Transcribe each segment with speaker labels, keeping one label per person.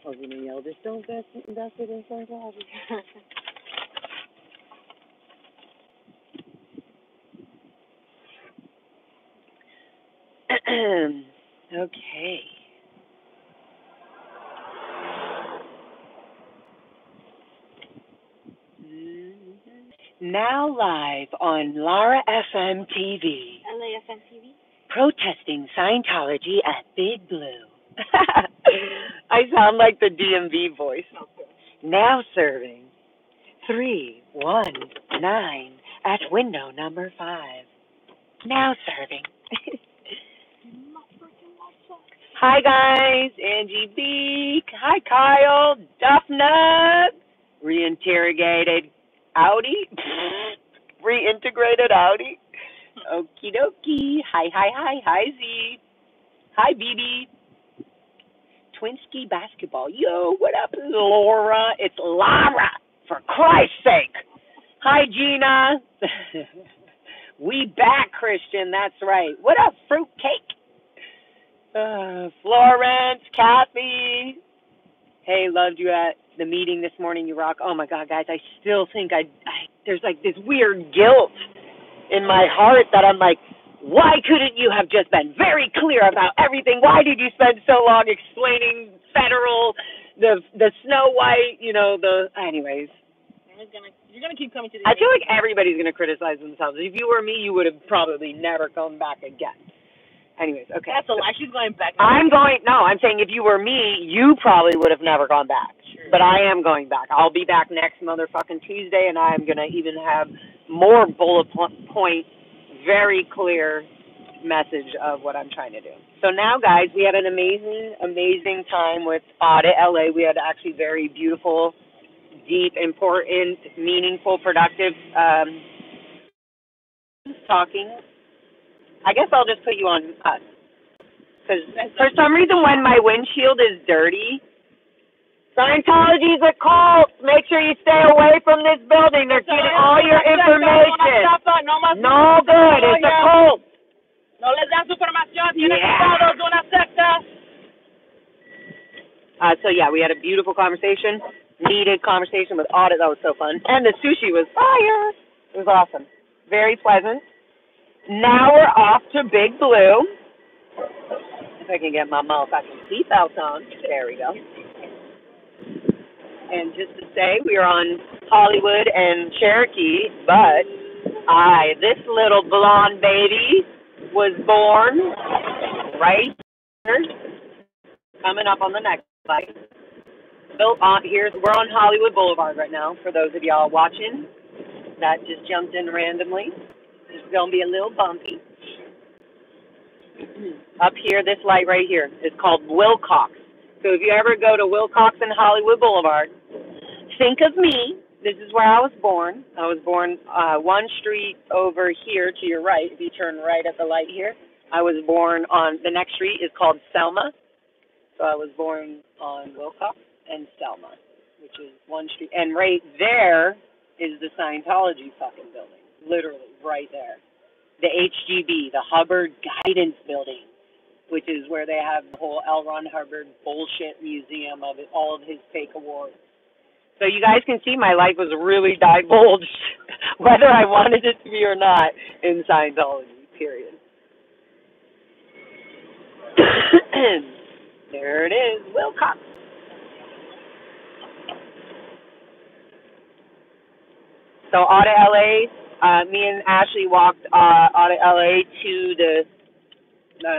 Speaker 1: I was going to yell, just don't invest it in Scientology. Okay. Now live on Lara FM TV.
Speaker 2: LFM TV.
Speaker 1: Protesting Scientology at Big Blue. I sound like the DMV voice.
Speaker 2: Okay.
Speaker 1: Now serving 319 at window number 5. Now serving. Hi guys, Angie Beak. Hi Kyle, Duffnut. Reinterrogated Audi. Reintegrated Audi. Okie dokie. Hi Z. Hi BB. Twinsky basketball. Yo, what up, Laura? It's Lara, for Christ's sake. Hi Gina. We back, Christian. That's right. What up, fruitcake? Florence, Kathy. Hey, loved you at the meeting this morning. You rock. Oh my God, guys, I still think there's like this weird guilt in my heart that I'm like, why couldn't you have just been very clear about everything? Why did you spend so long explaining federal, the Snow White, anyways.
Speaker 2: You're gonna keep coming to the.
Speaker 1: I feel like everybody's gonna criticize themselves. If you were me, you would have probably never come back again. Anyways, okay.
Speaker 2: That's a lie. She's going back.
Speaker 1: I'm saying if you were me, you probably would have never gone back.
Speaker 2: Sure.
Speaker 1: But I am going back. I'll be back next motherfucking Tuesday, and I am going to even have more bullet point, very clear message of what I'm trying to do. So now, guys, we had an amazing time with Audit LA. We had actually very beautiful, deep, important, meaningful, productive talking. I guess I'll just put you on us. Because for some reason when my windshield is dirty, Scientology's a cult. Make sure you stay away from this building. They're getting all your information. No good. It's a cult.
Speaker 2: No les dan su información. Tienen cuidado de una secta.
Speaker 1: So yeah, we had a beautiful conversation, needed conversation with Audit. That was so fun. And the sushi was fire. It was awesome. Very pleasant. Now we're off to Big Blue. If I can get my motherfucking seatbelt on. There we go. And just to say, we are on Hollywood and Cherokee, but this little blonde baby was born right here, coming up on the next slide. We're on Hollywood Boulevard right now, for those of y'all watching. That just jumped in randomly. It's going to be a little bumpy. Up here, this light right here is called Wilcox. So if you ever go to Wilcox and Hollywood Boulevard, think of me. This is where I was born. I was born one street over here to your right. If you turn right at the light here, I was born on the next street is called Selma. So I was born on Wilcox and Selma, which is one street. And right there is the Scientology fucking building. Literally, right there. The HGB, the Hubbard Guidance Building, which is where they have the whole L. Ron Hubbard bullshit museum of all of his fake awards. So you guys can see my life was really divulged, whether I wanted it to be or not, in Scientology, period. There it is, Wilcox. So Audit LA, me and Ashley walked Audit LA to the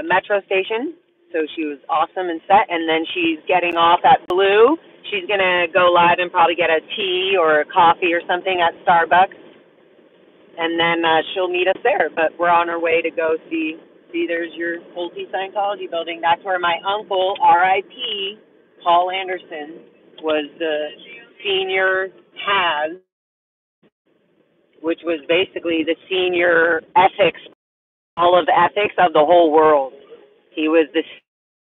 Speaker 1: metro station. So she was awesome and set. And then she's getting off at Blue. She's going to go live and probably get a tea or a coffee or something at Starbucks. And then she'll meet us there. But we're on our way to go see there's your Pulte Scientology building. That's where my uncle, R.I.P., Paul Anderson, was the senior HAS, which was basically the senior ethics, all of the ethics of the whole world. He was the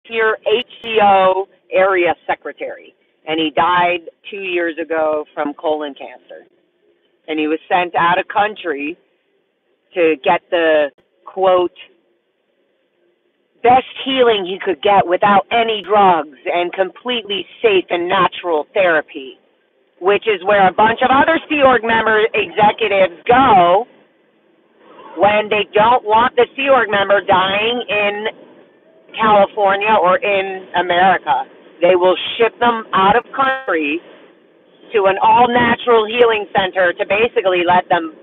Speaker 1: senior HCO area secretary, and he died 2 years ago from colon cancer. And he was sent out of country to get the, quote, best healing he could get without any drugs and completely safe and natural therapy, which is where a bunch of other Sea Org member executives go when they don't want the Sea Org member dying in California or in America. They will ship them out of country to an all-natural healing center to basically let them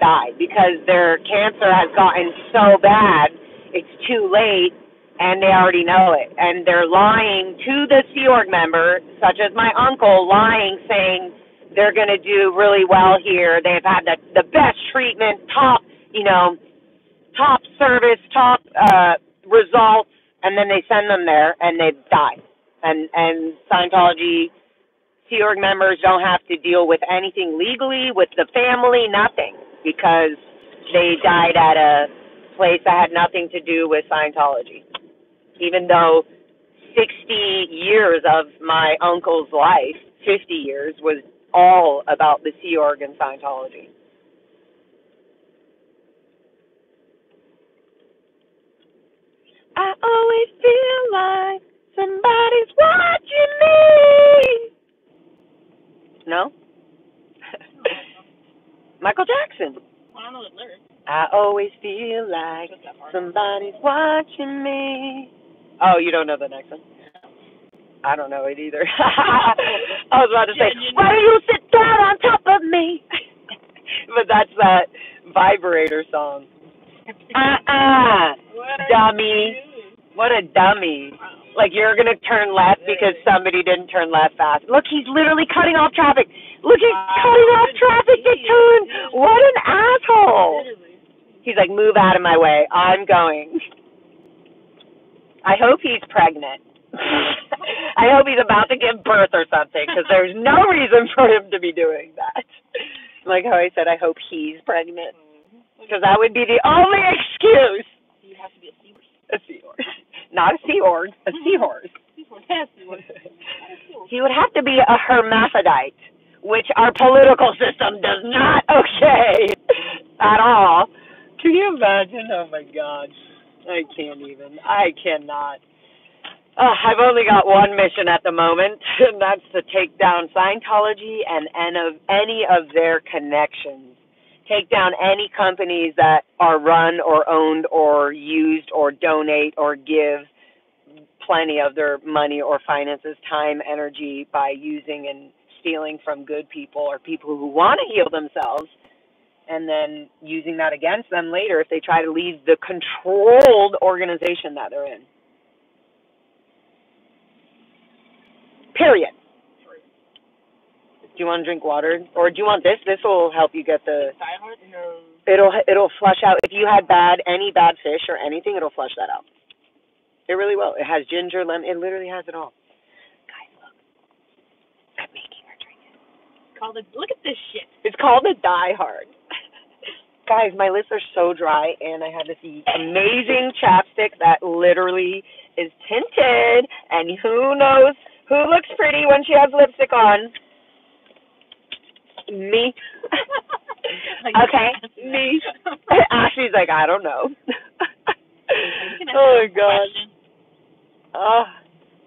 Speaker 1: die because their cancer has gotten so bad, it's too late, and they already know it. And they're lying to the Sea Org member, such as my uncle, lying, saying they're going to do really well here. They've had the best treatment, top service, top results, and then they send them there, and they die. And Scientology Sea Org members don't have to deal with anything legally with the family, nothing, because they died at a place that had nothing to do with Scientology. Even though 60 years of my uncle's life, 50 years, was all about the Sea Org and Scientology. I always feel like somebody's watching me. No? Michael Jackson.
Speaker 2: Well, I know the lyrics.
Speaker 1: I always feel like somebody's watching me. Oh, you don't know the next one? I don't know it either. I was about to say, why do you sit down on top of me? But that's that vibrator song. Dummy. What a dummy. Like, you're going to turn left because somebody didn't turn left fast. Look, he's literally cutting off traffic. Look, he's cutting off traffic to turn. What an asshole. He's like, move out of my way. I'm going. I hope he's pregnant. I hope he's about to give birth or something, because there's no reason for him to be doing that. Like how I said, I hope he's pregnant, because that would be the only excuse.
Speaker 2: You have to be a seahorse.
Speaker 1: A seahorse. Not a Sea Org, a seahorse. He would have to be a hermaphrodite, which our political system does not okay at all. Can you imagine? Oh, my God. I can't even. I cannot. I've only got one mission at the moment, and that's to take down Scientology and any of their connections. Take down any companies that are run or owned or used or donate or give plenty of their money or finances, time, energy by using and stealing from good people or people who want to heal themselves, and then using that against them later if they try to leave the controlled organization that they're in. Period. Do you want to drink water, or do you want this? This will help you get the. It'll flush out. If you had any bad fish or anything, it'll flush that out. It really will. It has ginger, lemon. It literally has it all. Guys, look. I'm making her drink it.
Speaker 2: Look at this shit.
Speaker 1: It's called a Die Hard. Guys, my lips are so dry, and I have this amazing chapstick that literally is tinted, and who knows who looks pretty when she has lipstick on. Me. Okay, me. Ashley's like, I don't know. Oh, my God.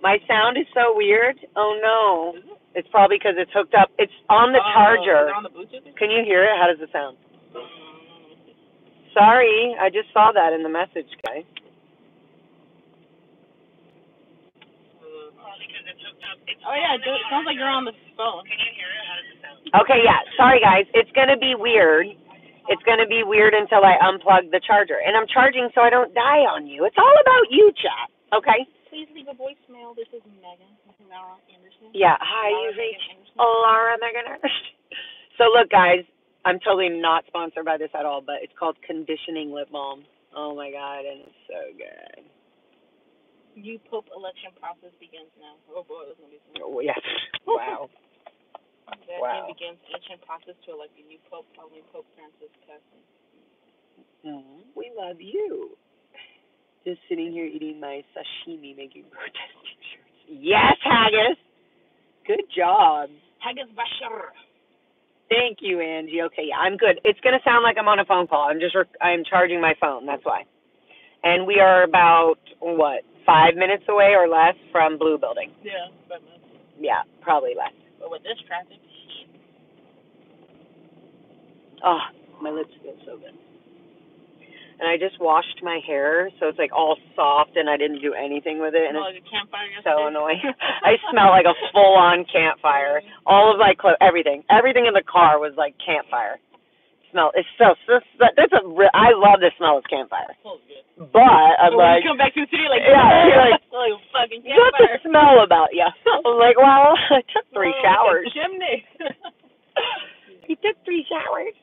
Speaker 1: My sound is so weird. Oh, no. It's probably because it's hooked up. It's on the charger.
Speaker 2: On the Bluetooth?
Speaker 1: Can you hear it? How does it sound? Sorry, I just saw that in the message, guys.
Speaker 2: Oh, yeah, it sounds like you're on the phone.
Speaker 1: Can you hear it? How does it sound? Okay, yeah. Sorry, guys. It's going to be weird. It's going to be weird until I unplug the charger. And I'm charging so I don't die on you. It's all about you, chat. Okay?
Speaker 2: Please leave a voicemail. This is Megan. This is Lara Anderson.
Speaker 1: Yeah. Hi, you reached Lara Megan. So, look, guys. I'm totally not sponsored by this at all, but it's called Conditioning Lip Balm. Oh, my God. And it's so good.
Speaker 2: New Pope election process begins now. Oh, boy. That's going to be something.
Speaker 1: Oh, yes. Wow.
Speaker 2: That begins ancient process to elect a new pope following Pope Francis passing.
Speaker 1: We love you. Just sitting here eating my sashimi, making protest t-shirts. Yes, Haggis. Good job.
Speaker 2: Haggis Bashar.
Speaker 1: Thank you, Angie. Okay, yeah, I'm good. It's gonna sound like I'm on a phone call. I'm charging my phone. That's why. And we are about, 5 minutes away or less from Blue Building.
Speaker 2: Yeah, 5 minutes.
Speaker 1: Yeah, probably less.
Speaker 2: But with this traffic,
Speaker 1: oh, my lips feel so good. And I just washed my hair, so it's like all soft, and I didn't do anything with it. And
Speaker 2: like a campfire yesterday.
Speaker 1: So annoying. I smell like a full-on campfire. All of my clothes, everything in the car was like campfire. It's so I love the smell of campfire. But I'm
Speaker 2: when
Speaker 1: like,
Speaker 2: you come back to the city, like,
Speaker 1: yeah, you're like,
Speaker 2: like fucking campfire.
Speaker 1: what's the smell about you? I'm like, well, I took 3 showers.
Speaker 2: Chimney.
Speaker 1: You took 3 showers.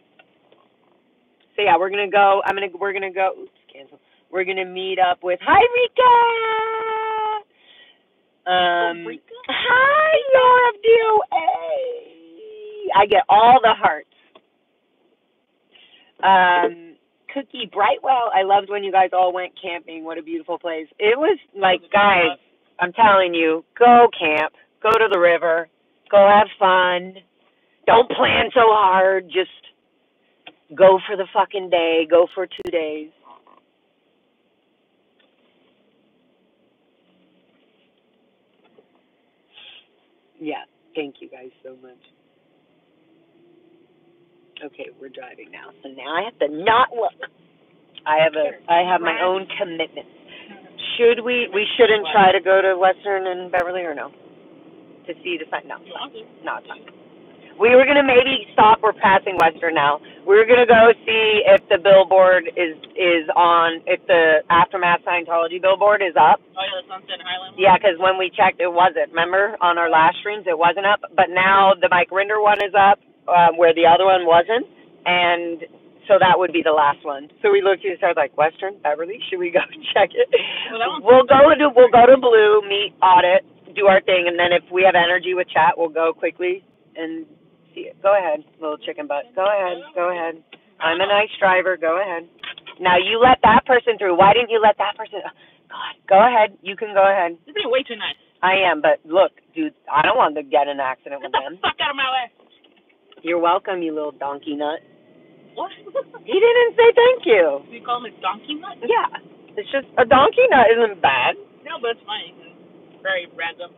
Speaker 1: So yeah, we're gonna go. Oops, cancel. We're gonna meet up with. Hi, Rika.
Speaker 2: Rika?
Speaker 1: Hi, Laura of DOA. I get all the hearts. Cookie Brightwell. I loved when you guys all went camping. What a beautiful place. It was like, guys, I'm telling you, go camp, go to the river, go have fun. Don't plan so hard. Just go for the fucking day. Go for 2 days. Yeah. Thank you guys so much. Okay, we're driving now. So now I have to not look. I have my own commitments. We shouldn't try to go to Western and Beverly or no? To see the sign? No. No, it's fine. We were going to maybe stop. We're passing Western now. We were going to go see if the billboard is on, if the Aftermath Scientology billboard is up.
Speaker 2: Oh, yeah, the Sunset Highland one?
Speaker 1: Yeah, because when we checked, it wasn't. Remember, on our last streams, it wasn't up. But now the Mike Rinder one is up, where the other one wasn't. And so that would be the last one. So we looked at each other like, Western, Beverly, should we go check it? We'll go to Blue, meet, audit, do our thing, and then if we have energy with chat, we'll go quickly and see it. Go ahead, little chicken butt. Go ahead. I'm a nice driver. Go ahead. Now you let that person through. Why didn't you let that person? God, go ahead. You can go ahead.
Speaker 2: You're being way too nice.
Speaker 1: I am, but look, dude, I don't want to get in an accident with them.
Speaker 2: Get the fuck out of my way.
Speaker 1: You're welcome, you little donkey nut.
Speaker 2: What?
Speaker 1: He didn't say thank you.
Speaker 2: You call him a donkey nut?
Speaker 1: Yeah, it's just a donkey nut isn't bad.
Speaker 2: No, but it's funny. It's very random.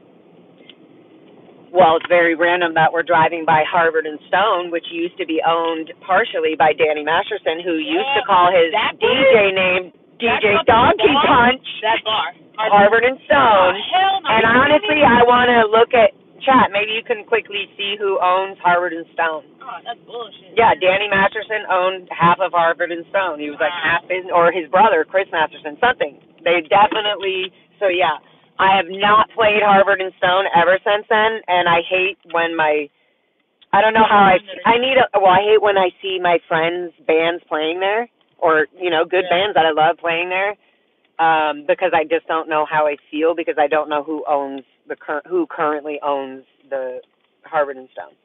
Speaker 1: Well, it's very random that we're driving by Harvard and Stone, which used to be owned partially by Danny Masterson, who used to call his DJ name DJ Donkey Punch.
Speaker 2: That bar.
Speaker 1: Harvard and Stone.
Speaker 2: Oh, hell no.
Speaker 1: And honestly, I want to look at chat. Maybe you can quickly see who owns Harvard and Stone.
Speaker 2: Oh, that's bullshit.
Speaker 1: Yeah, Danny Masterson owned half of Harvard and Stone. He was like half business, or his brother, Chris Masterson, something. They definitely, so yeah. I have not played Harvard and Stone ever since then, and I hate when I don't know how I hate when I see my friends' bands playing there, or, good bands that I love playing there, because I just don't know how I feel, because I don't know who currently owns the Harvard and Stone.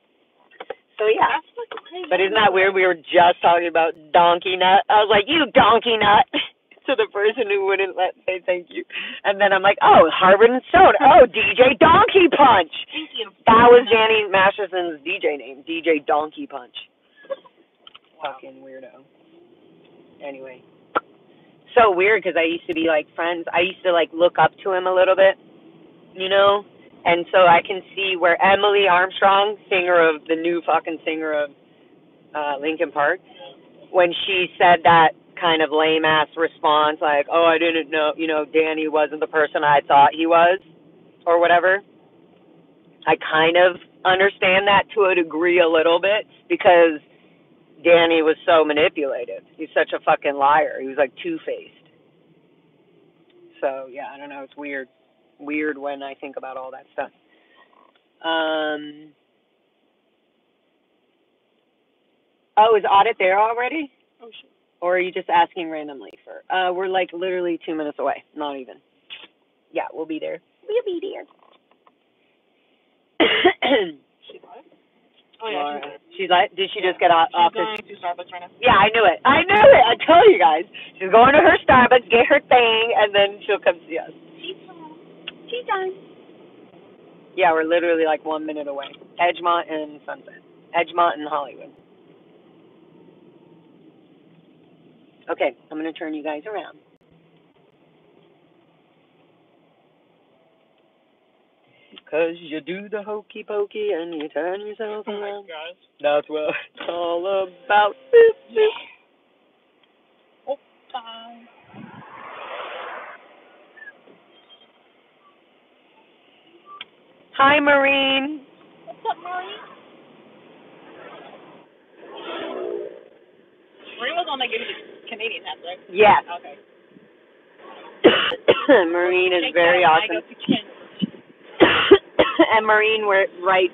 Speaker 1: So, yeah.
Speaker 2: That's fucking crazy.
Speaker 1: But isn't that weird? We were just talking about donkey nut. I was like, you donkey nut. To the person who wouldn't say thank you. And then I'm like, oh, Harvard and Stone. Oh, DJ Donkey Punch.
Speaker 2: Thank you.
Speaker 1: That was Danny Masterson's DJ name, DJ Donkey Punch. Wow. Fucking weirdo. Anyway. So weird, because I used to be, friends. I used to, look up to him a little bit, And so I can see where Emily Armstrong, the new fucking singer of Linkin Park, when she said that kind of lame-ass response, like, oh, I didn't know, Danny wasn't the person I thought he was, or whatever. I kind of understand that to a degree a little bit, because Danny was so manipulative. He's such a fucking liar. He was, two-faced. So, yeah, I don't know. It's weird. Weird when I think about all that stuff. Oh, is Audit there already?
Speaker 2: Oh, shit.
Speaker 1: Or are you just asking randomly for? We're literally 2 minutes away. Not even. Yeah, we'll be there. We'll be there.
Speaker 2: She live? Oh yeah,
Speaker 1: Lara. She's like, did she just get off?
Speaker 2: She's going to Starbucks right now.
Speaker 1: Yeah, I knew it. I told you guys. She's going to her Starbucks, get her thing, and then she'll come see us. She's done. Yeah, we're literally 1 minute away. Edgemont and Sunset. Edgemont and Hollywood. Okay, I'm going to turn you guys around. 'Cause you do the hokey pokey and you turn yourself around.
Speaker 2: Oh my gosh.
Speaker 1: That's what it's all about.
Speaker 2: Yeah. Oh, bye.
Speaker 1: Hi, Maureen.
Speaker 2: What's up, Maureen? Maureen was on that gave me the Canadian hat, right?
Speaker 1: Yes.
Speaker 2: Okay.
Speaker 1: Maureen is very awesome. And Maureen writes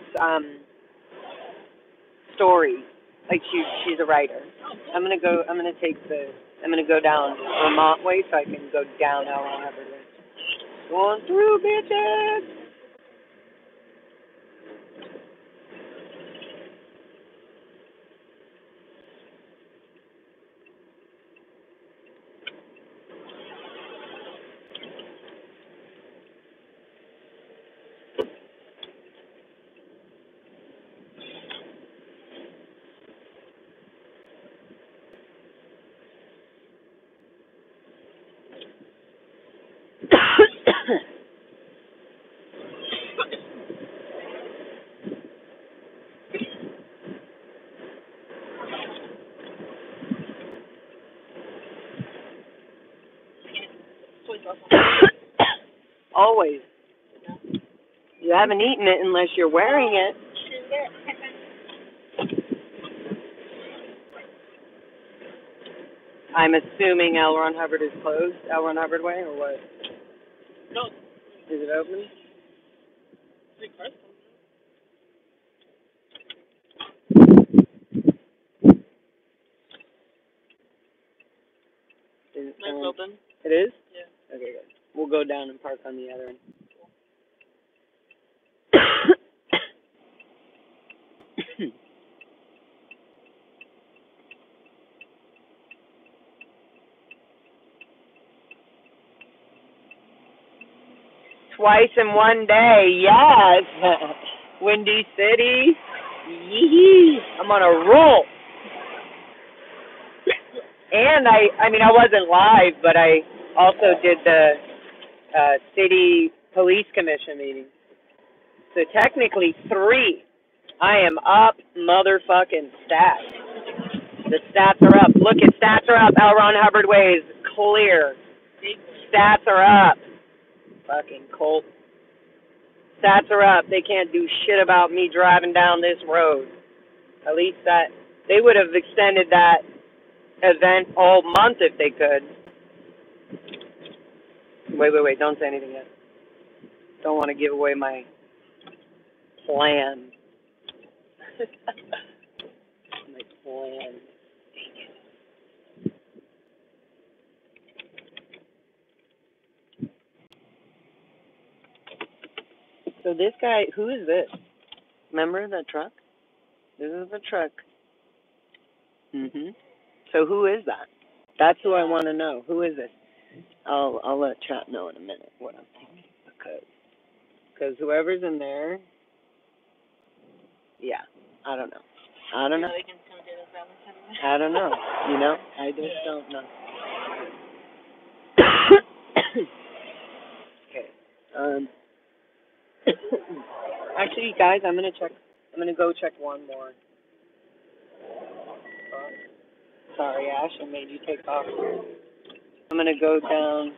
Speaker 1: stories. Like she's a writer. I'm gonna go down Vermont way so I can go down L Hubbard way. Going through, bitches. Always. You haven't eaten it unless you're wearing it. I'm assuming L. Ron Hubbard is closed, L. Ron Hubbard way, or what?
Speaker 2: No.
Speaker 1: Is it open?
Speaker 2: It's open.
Speaker 1: It is?
Speaker 2: Yeah.
Speaker 1: Okay, good. We'll go down and park on the other end. Twice in one day, yes. Windy City, yee. I'm on a roll. And I mean, I wasn't live, but I also did the city police commission meeting. So technically 3. I am up motherfucking stats. The stats are up. Look at stats are up. L. Ron Hubbard way is clear. Stats are up. Fucking Colt. Stats are up. They can't do shit about me driving down this road. At least that they would have extended that event all month if they could. Wait. Don't say anything yet. Don't want to give away my plan. My plan. So this guy, who is this? Remember the truck? This is the truck. So who is that? That's who I want to know. Who is this? I'll let chat know in a minute what I'm thinking because whoever's in there, yeah, I don't know. I don't know. You know, I just don't know. Okay. Actually, guys, I'm gonna go check one more. Sorry, Ash, I made you take off. I'm gonna go down.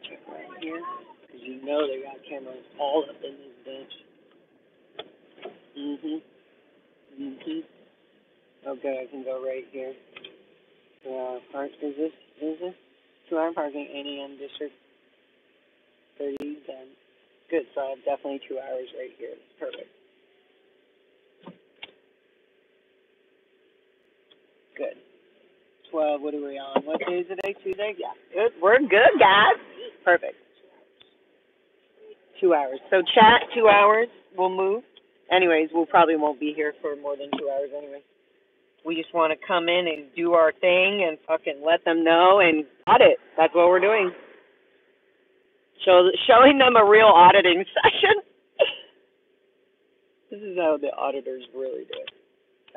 Speaker 1: Check right here, because you know they got cameras all up in this bitch. Okay, I can go right here. Park. Is this 2-hour parking? ANM District 30. Then good. So I have definitely 2 hours right here. Perfect. Good. 12. What are we on? What day is it today? Tuesday? Yeah. Good. We're good, guys. Perfect. 2 hours. So chat 2 hours. We'll move. Anyways, we'll probably won't be here for more than 2 hours anyway. We just want to come in and do our thing and fucking let them know and audit. That's what we're doing. Showing them a real auditing session. This is how the auditors really do it.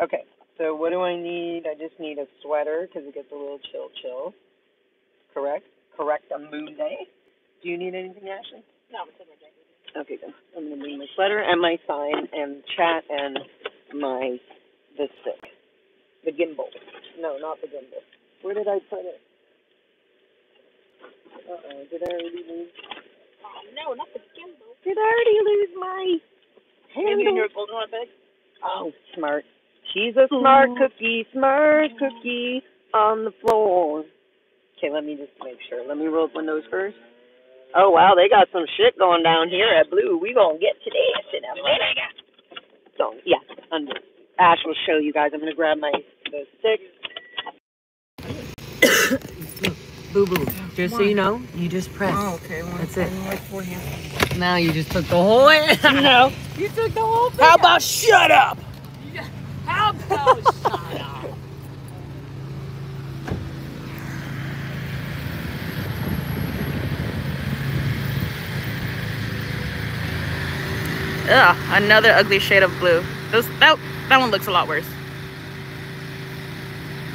Speaker 1: Okay, so what do I need? I just need a sweater because it gets a little chill. Correct? Correct a moon day. Do you need anything, Ashley?
Speaker 2: No, I'm taking my jacket.
Speaker 1: Okay, good. I'm gonna bring my sweater and my sign and chat and the stick, the gimbal. No, not the gimbal. Where did I put it? Did I already lose?
Speaker 2: Oh, no, not the gimbal.
Speaker 1: Did I already lose my handle?
Speaker 2: Maybe in your golden hot bag?
Speaker 1: Oh, smart. She's a smart cookie on the floor. Okay, let me just make sure. Let me roll up windows first. Oh, wow, they got some shit going down here at Blue. We gonna get to this in a minute. So, yeah, Ash will show you guys. I'm gonna grab the stick. Boo boo. Just so you know, you just press.
Speaker 2: Oh, okay.
Speaker 1: That's it.
Speaker 2: Like 4 hands.
Speaker 1: Now you just took the whole hand.
Speaker 2: No.
Speaker 1: You took the whole thing.
Speaker 2: How about shut up? How about shut up? Ugh, another ugly shade of blue. That one looks a lot worse.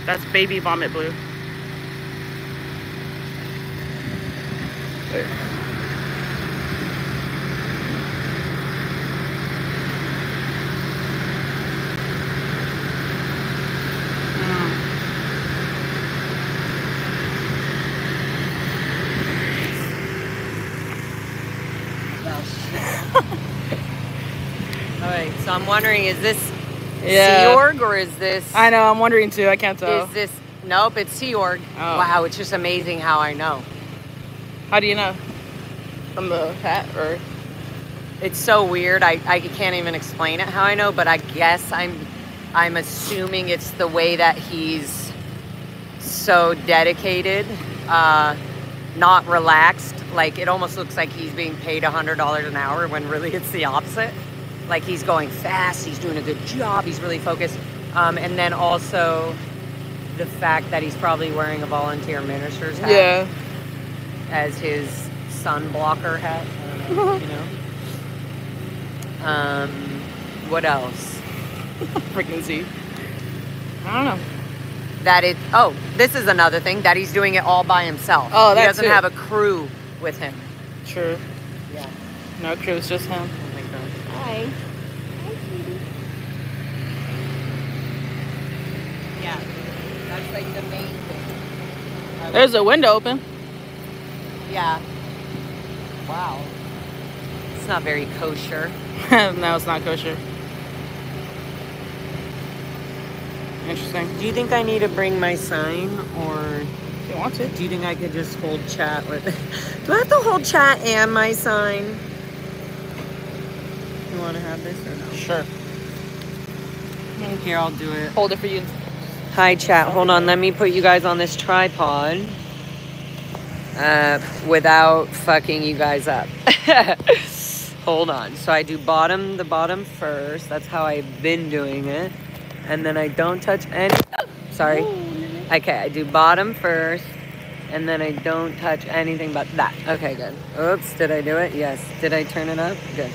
Speaker 2: That's baby vomit blue.
Speaker 1: All right, so I'm wondering, is this
Speaker 2: Yeah.
Speaker 1: Sea Org or is this?
Speaker 2: I know, I'm wondering too. I can't tell.
Speaker 1: Is this? Nope, it's Sea Org.
Speaker 2: Oh.
Speaker 1: Wow, it's just amazing how I know.
Speaker 2: How do you know? From the hat or?
Speaker 1: It's so weird. I can't even explain it how I know, but I guess I'm assuming it's the way that he's so dedicated, not relaxed. Like it almost looks like he's being paid $100 an hour when really it's the opposite. Like he's going fast, he's doing a good job, he's really focused. And then also the fact that he's probably wearing a volunteer minister's hat.
Speaker 2: Yeah.
Speaker 1: As his sun blocker hat. I don't know, you know. What else?
Speaker 2: Freaking Z. I don't know.
Speaker 1: Oh, this is another thing, that he's doing it all by himself.
Speaker 2: Oh,
Speaker 1: he
Speaker 2: that's
Speaker 1: doesn't
Speaker 2: it.
Speaker 1: have a crew with him.
Speaker 2: True.
Speaker 1: Yeah.
Speaker 2: No crew, it's just him.
Speaker 1: Oh my god.
Speaker 2: Hi.
Speaker 1: Yeah. That's like the main thing.
Speaker 2: There's a window open.
Speaker 1: Yeah. Wow. It's not very kosher.
Speaker 2: No, it's not kosher. Interesting.
Speaker 1: Do you think I need to bring my sign, or
Speaker 2: If you want to.
Speaker 1: do you think I could just hold chat with Do I have to hold chat and my sign? You want to have this or no?
Speaker 2: Sure.
Speaker 1: Here, I'll do it.
Speaker 2: Hold it for you.
Speaker 1: Hi, chat. Hold on. Let me put you guys on this tripod without fucking you guys up. Hold on. So I do the bottom first. That's how I've been doing it. And then I don't touch any. Sorry. Okay, I do bottom first. And then I don't touch anything but that. Okay, good. Oops, did I do it? Yes. Did I turn it up? Good.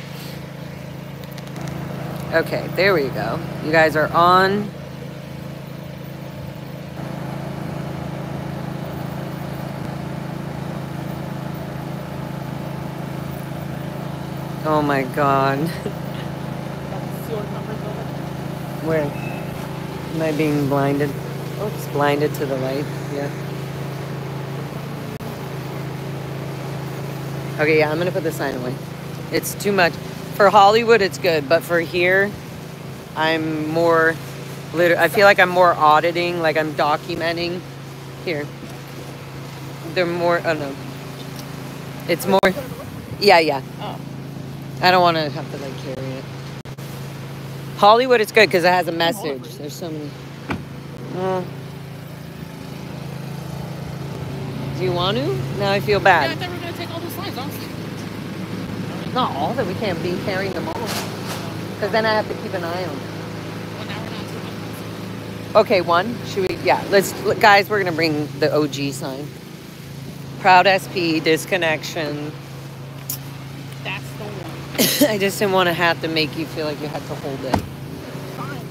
Speaker 1: Okay, there we go. You guys are on. Oh my god. Where? Am I being blinded? Oops, blinded to the light. Yeah. Okay, yeah, I'm gonna put the sign away. It's too much. For Hollywood, it's good, but for here, I'm more, I feel like I'm more auditing, like I'm documenting. Here. They're more, oh no. It's more, yeah.
Speaker 2: Oh.
Speaker 1: I don't want to have to like carry it. Hollywood is good because it has a message. There's so many. Do you want to? Now I feel bad.
Speaker 2: Yeah, I thought we were going to take all those signs, honestly.
Speaker 1: Not all that we can't be carrying them all. Because then I have to keep an eye on them.
Speaker 2: Well, now we're not taking.
Speaker 1: Okay, one. Should we? Yeah, guys, we're going to bring the OG sign. Proud SP, disconnection.
Speaker 2: That's the one.
Speaker 1: I just didn't want to have to make you feel like you had to hold it.
Speaker 2: Fine.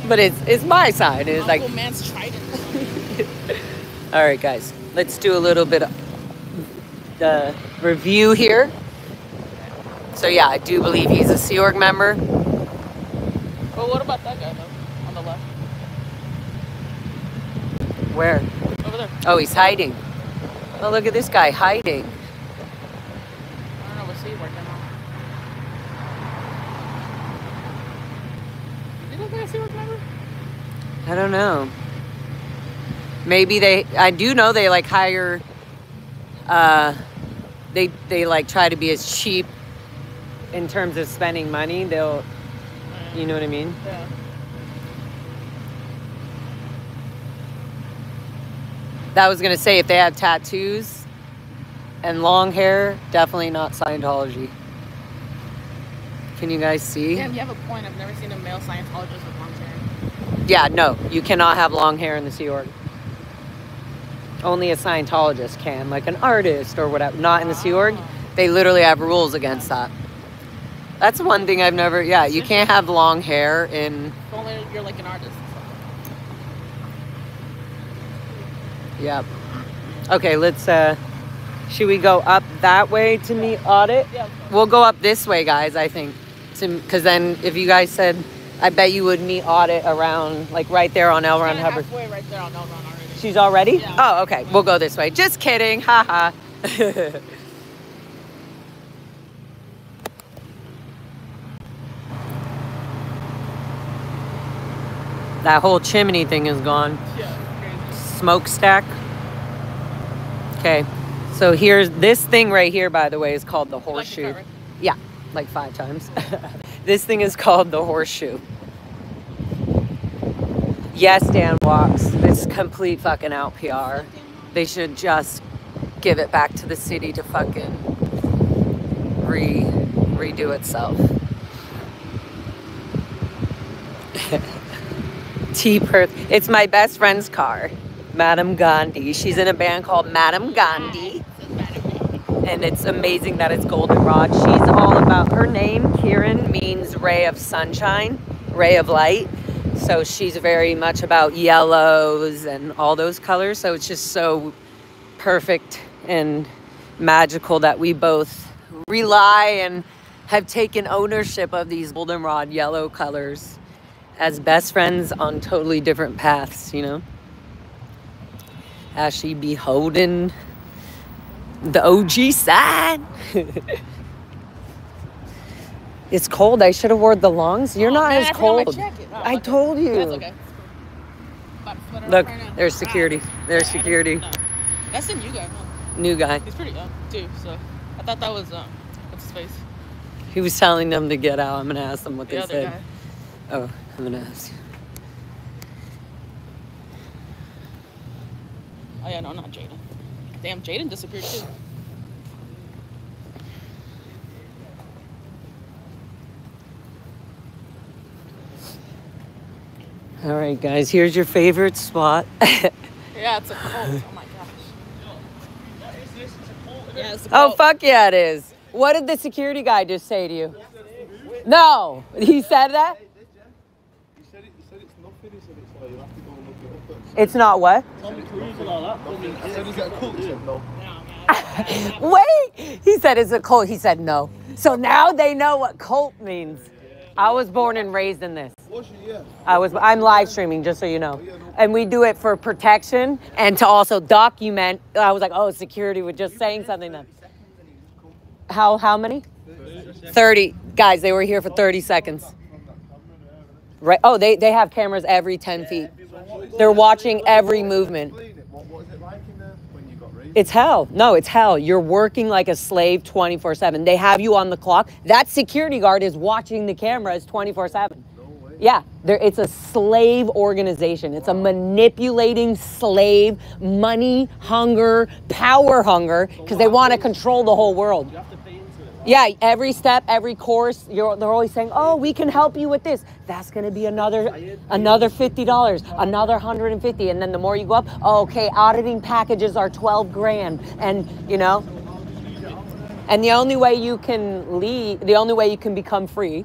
Speaker 1: But it's my side. It's like.
Speaker 2: Uncle Man's trident.
Speaker 1: All right, guys. Let's do a little bit of the review here. So yeah, I do believe he's a Sea Org member.
Speaker 2: Well, what about that guy though? On the left.
Speaker 1: Where?
Speaker 2: Over there.
Speaker 1: Oh, he's hiding. Oh, look at this guy hiding.
Speaker 2: I don't know what Sea working on. You look like a Sea Org member?
Speaker 1: I don't know. Maybe I do know they like hire, they like try to be as cheap in terms of spending money. They'll, you know what I mean?
Speaker 2: Yeah.
Speaker 1: That was going to say, if they have tattoos and long hair, definitely not Scientology. Can you guys see?
Speaker 2: Yeah, you have a point. I've never seen a male Scientologist with long hair.
Speaker 1: Yeah, no, you cannot have long hair in the Sea Org. Only a Scientologist can, like an artist or whatever. Not in the Sea Org. They literally have rules against that. That's one thing I've never, yeah, you can't have long hair in...
Speaker 2: Only you're like an artist.
Speaker 1: Yep. Okay, let's, should we go up that way to meet Audit?
Speaker 2: Yeah.
Speaker 1: We'll go up this way, guys, I think. Because then if you guys said, I bet you would meet Audit around, like right there on L. Ron Hubbard.
Speaker 2: Halfway right there on L. Ron already.
Speaker 1: She's already?
Speaker 2: Yeah.
Speaker 1: Oh, okay. We'll go this way. Just kidding. Haha. That whole chimney thing is gone.
Speaker 2: Yeah, crazy.
Speaker 1: Smokestack. Okay. So here's this thing right here, by the way, is called the horseshoe.
Speaker 2: Like the car, right?
Speaker 1: Yeah, like 5 times. This thing is called the horseshoe. Yes, Dan Walks. This complete fucking out PR. They should just give it back to the city to fucking redo itself. T-Perth. It's my best friend's car, Madam Gandhi. She's in a band called Madam Gandhi. And it's amazing that it's goldenrod. She's all about, her name, Kiran, means ray of sunshine, ray of light. So she's very much about yellows and all those colors. So it's just so perfect and magical that we both rely and have taken ownership of these goldenrod yellow colors as best friends on totally different paths, you know? As she be holding the OG side. It's cold. I should have worn the longs. You're not
Speaker 2: man,
Speaker 1: as
Speaker 2: I forgot
Speaker 1: cold.
Speaker 2: my jacket. Oh,
Speaker 1: I
Speaker 2: okay.
Speaker 1: told you.
Speaker 2: That's okay. About to sweat it
Speaker 1: Look,
Speaker 2: off right now.
Speaker 1: there's security. There's security.
Speaker 2: No. That's the new guy, huh?
Speaker 1: New guy.
Speaker 2: He's pretty young, too, so I thought that was, what's his face?
Speaker 1: He was telling them to get out. I'm going to ask them what
Speaker 2: The
Speaker 1: they
Speaker 2: other
Speaker 1: said.
Speaker 2: guy.
Speaker 1: Oh, I'm going to ask.
Speaker 2: Oh, yeah, no, not Jaden. Damn, Jaden disappeared, too.
Speaker 1: All right, guys, here's your favorite spot.
Speaker 2: Yeah, it's a cult. Oh, my gosh. Yeah, it's a
Speaker 1: Oh,
Speaker 2: cult.
Speaker 1: fuck yeah, it is. What did the security guy just say to you? No, he said that?
Speaker 3: He said it's nothing. He said it's like you have to go and look it up.
Speaker 1: It's not what?
Speaker 3: Tommy Cruise and all that. I said, is it a cult? He said no.
Speaker 1: Wait, he said it's a cult. He said no. So now they know what cult means. I was born and raised in this.
Speaker 3: Was you? Yeah.
Speaker 1: I'm live streaming, just so you know. And we do it for protection and to also document. I was like, oh, security was just saying something then. How many? 30. Guys, they were here for 30 seconds. Right. Oh, they have cameras every 10 feet. They're watching every movement.
Speaker 3: What was it like in there when you got raised?
Speaker 1: It's hell. No, it's hell. You're working like a slave 24/7. They have you on the clock. That security guard is watching the cameras 24/7.
Speaker 3: No way.
Speaker 1: Yeah, it's a slave organization. It's a manipulating slave, money hunger, power hunger, because they want to control the whole world.
Speaker 3: You have to pay into it.
Speaker 1: Yeah, every step, every course, they're always saying, oh, we can help you with this. That's going to be another $50, another $150. And then the more you go up, oh, okay, auditing packages are 12 grand. And, you know, and the only way you can leave, the only way you can become free,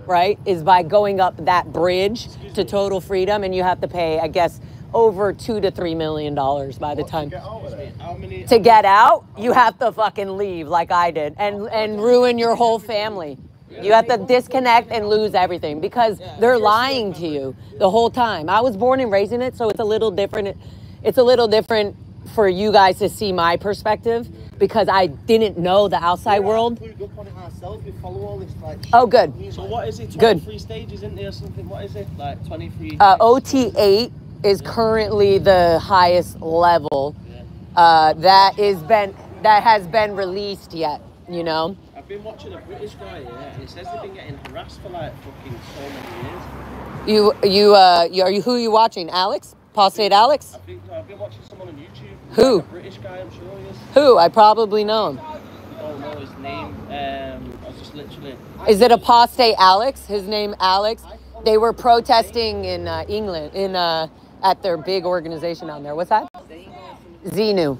Speaker 1: right, is by going up that bridge to total freedom. And you have to pay, I guess,
Speaker 4: over $2 to $3 million by the time.
Speaker 3: How many?
Speaker 4: To get out, you have to fucking leave like I did and ruin your whole family. You have to disconnect and lose everything because they're lying to you the whole time. I was born and raised in it, so it's a little different. It's a little different for you guys to see my perspective because I didn't know the outside world. Oh, good.
Speaker 5: So what is it?
Speaker 4: 23
Speaker 5: Good. Stages, isn't there, or something? What is it? Like 23?
Speaker 4: OT8 is currently the highest level that has been released yet, you know?
Speaker 5: I've been watching a British guy, and it says they've been getting harassed for like fucking so many years.
Speaker 4: Are you who are you watching? Alex? Apostate Alex?
Speaker 5: I think I've been watching someone on YouTube.
Speaker 4: Who?
Speaker 5: Like a British guy, I'm sure he is.
Speaker 4: Who? I probably know him.
Speaker 5: I don't know his name. I was just literally.
Speaker 4: Is it Apostate Alex? His name Alex? They were protesting in England at their big organization down there. What's that? Xenu